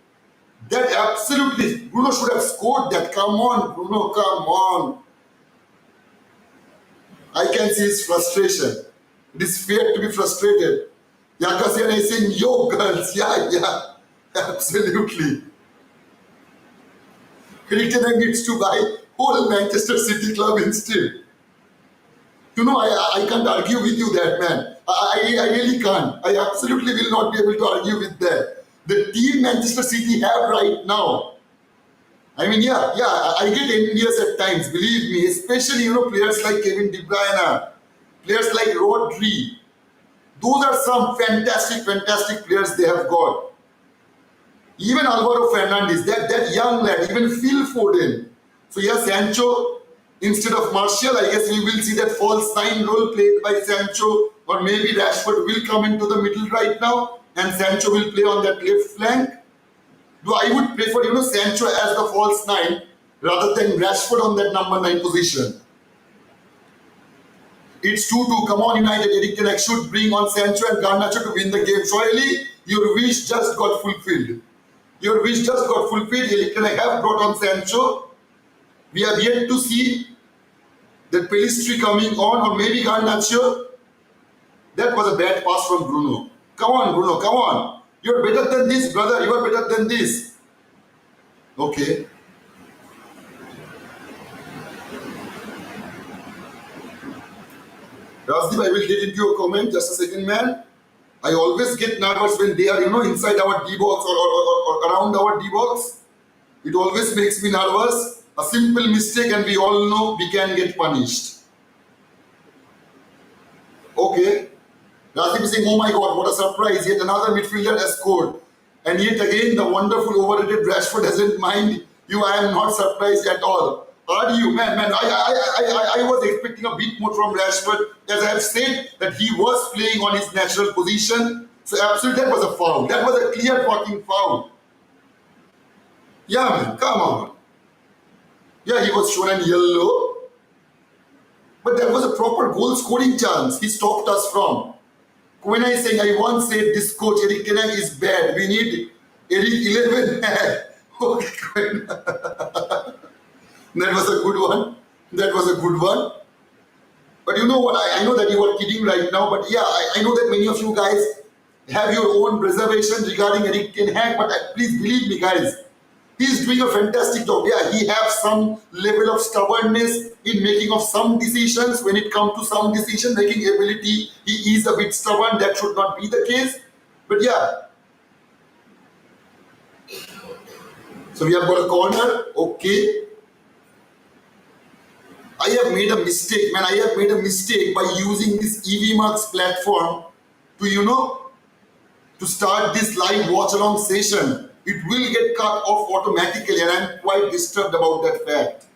That absolutely, Bruno should have scored that. Come on, Bruno, come on. I can see his frustration. It is fair to be frustrated. Yakasian is saying, yo girls, yeah, absolutely. Crichton needs to buy whole Manchester City club instead. I can't argue with you that, man. I really can't. I absolutely will not be able to argue with that. The team Manchester City have right now. I mean, yeah, I get envious at times, believe me. Especially, players like Kevin De Bruyne, players like Rodri. Those are some fantastic players they have got. Even Alvaro Fernandez, that young lad, even Phil Foden. So yeah, Sancho instead of Martial, I guess we will see that false nine role played by Sancho, or maybe Rashford will come into the middle right now and Sancho will play on that left flank. Though I would prefer, Sancho as the false nine rather than Rashford on that number 9 position. It's 2-2. Come on, United. Eric Ten Hag should bring on Sancho and Garnacho to win the game. Surely, your wish just got fulfilled. Eric Ten Hag have brought on Sancho. We have yet to see that Pelistri coming on, or maybe Garnacho. That was a bad pass from Bruno. Come on, Bruno, come on. You're better than this, brother. You are better than this. Okay. Rasdeep, I will get into your comment. Just a second, man. I always get nervous when they are, inside our D-box or around our D-box. It always makes me nervous. A simple mistake and we all know we can get punished. Okay. Rasdeep is saying, oh my God, what a surprise. Yet another midfielder has scored. And yet again, the wonderful overrated Rashford doesn't mind you. I am not surprised at all. Are you? Man, I was expecting a bit more from Rashford. As I have said, that he was playing on his natural position. So absolutely, that was a foul. That was a clear fucking foul. Yeah, man, come on. Yeah, he was shown an yellow. But that was a proper goal scoring chance he stopped us from. When I say, I once said this coach, Eric Ten Hag, is bad. We need Eric 11. Okay, that was a good one. But you know what? I know that you are kidding right now. But yeah, I know that many of you guys have your own reservations regarding Eric Ten Hag. But please believe me, guys. He's doing a fantastic job. Yeah, he has some level of stubbornness in making of some decisions. When it comes to some decision-making ability, he is a bit stubborn. That should not be the case. But yeah. So we have got a corner. Okay. I have made a mistake, man. I have made a mistake by using this EVMAX platform to, to start this live watch-along session. It will get cut off automatically, and I'm quite disturbed about that fact.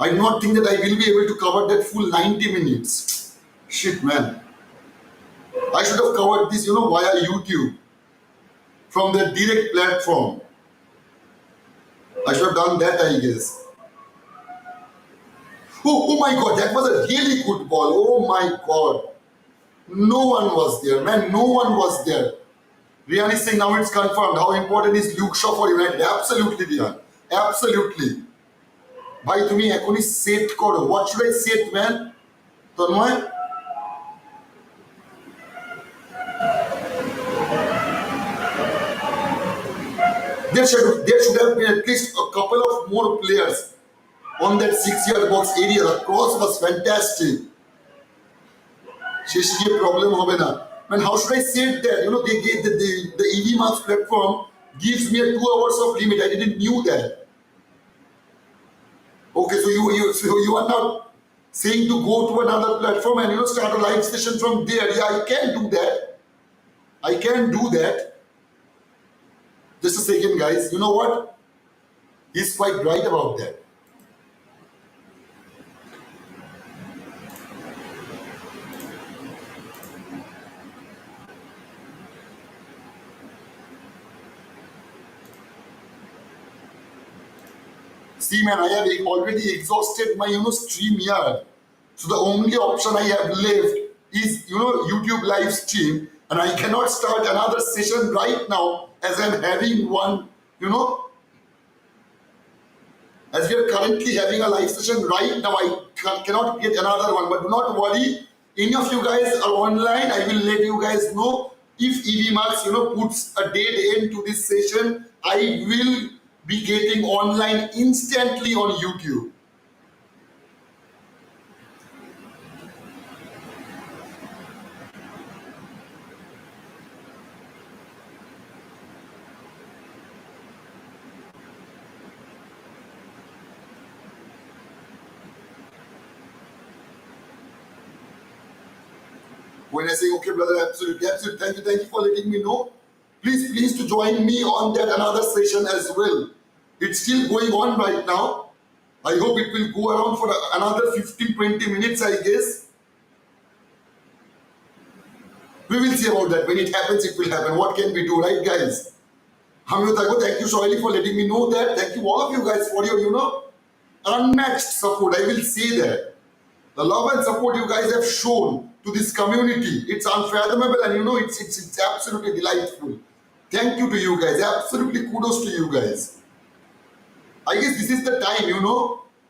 I do not think that I will be able to cover that full 90 minutes. Shit, man. I should have covered this, via YouTube from the direct platform. I should have done that, I guess. Oh my God, that was a really good ball. Oh my God. No one was there, man. No one was there. Rian is saying now it's confirmed. How important is Luke Shaw for United? Absolutely, Rian. Absolutely. Bhai, tumi ekhoni set koro. What should I set, man? Tanmay? There should have been at least a couple of more players on that 6-yard box area. The cross was fantastic. Sheshi problem hobe na. Man, how should I say that? They gave the EVMAX platform gives me a 2 hours of limit. I didn't knew that. Okay, so you are now saying to go to another platform and start a live session from there. Yeah, I can do that. Just a second, guys. You know what? He's quite right about that. See, man, I have already exhausted my, stream here. So the only option I have left is, YouTube live stream, and I cannot start another session right now as I'm having one, you know, as we are currently having a live session right now. I cannot get another one, but do not worry. Any of you guys are online, I will let you guys know. If EV Max, puts a dead end to this session, I will be getting online instantly on YouTube. When I say, okay, brother, absolutely, absolutely, thank you for letting me know. Please to join me on that another session as well. It's still going on right now. I hope it will go around for another 15-20 minutes, I guess. We will see about that. When it happens, it will happen. What can we do, right, guys? Hamyotako, thank you, Shoaili, for letting me know that. Thank you, all of you guys, for your, unmatched support. I will say that. The love and support you guys have shown to this community, it's unfathomable, and it's absolutely delightful. Thank you to you guys. Absolutely kudos to you guys. I guess this is the time,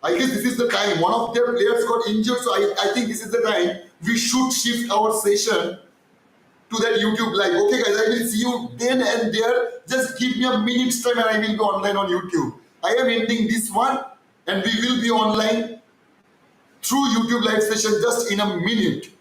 I guess this is the time. One of their players got injured, so I think this is the time we should shift our session to that YouTube live. Okay, guys, I will see you then and there. Just give me a minute's time and I will be online on YouTube. I am ending this one and we will be online through YouTube live session just in a minute.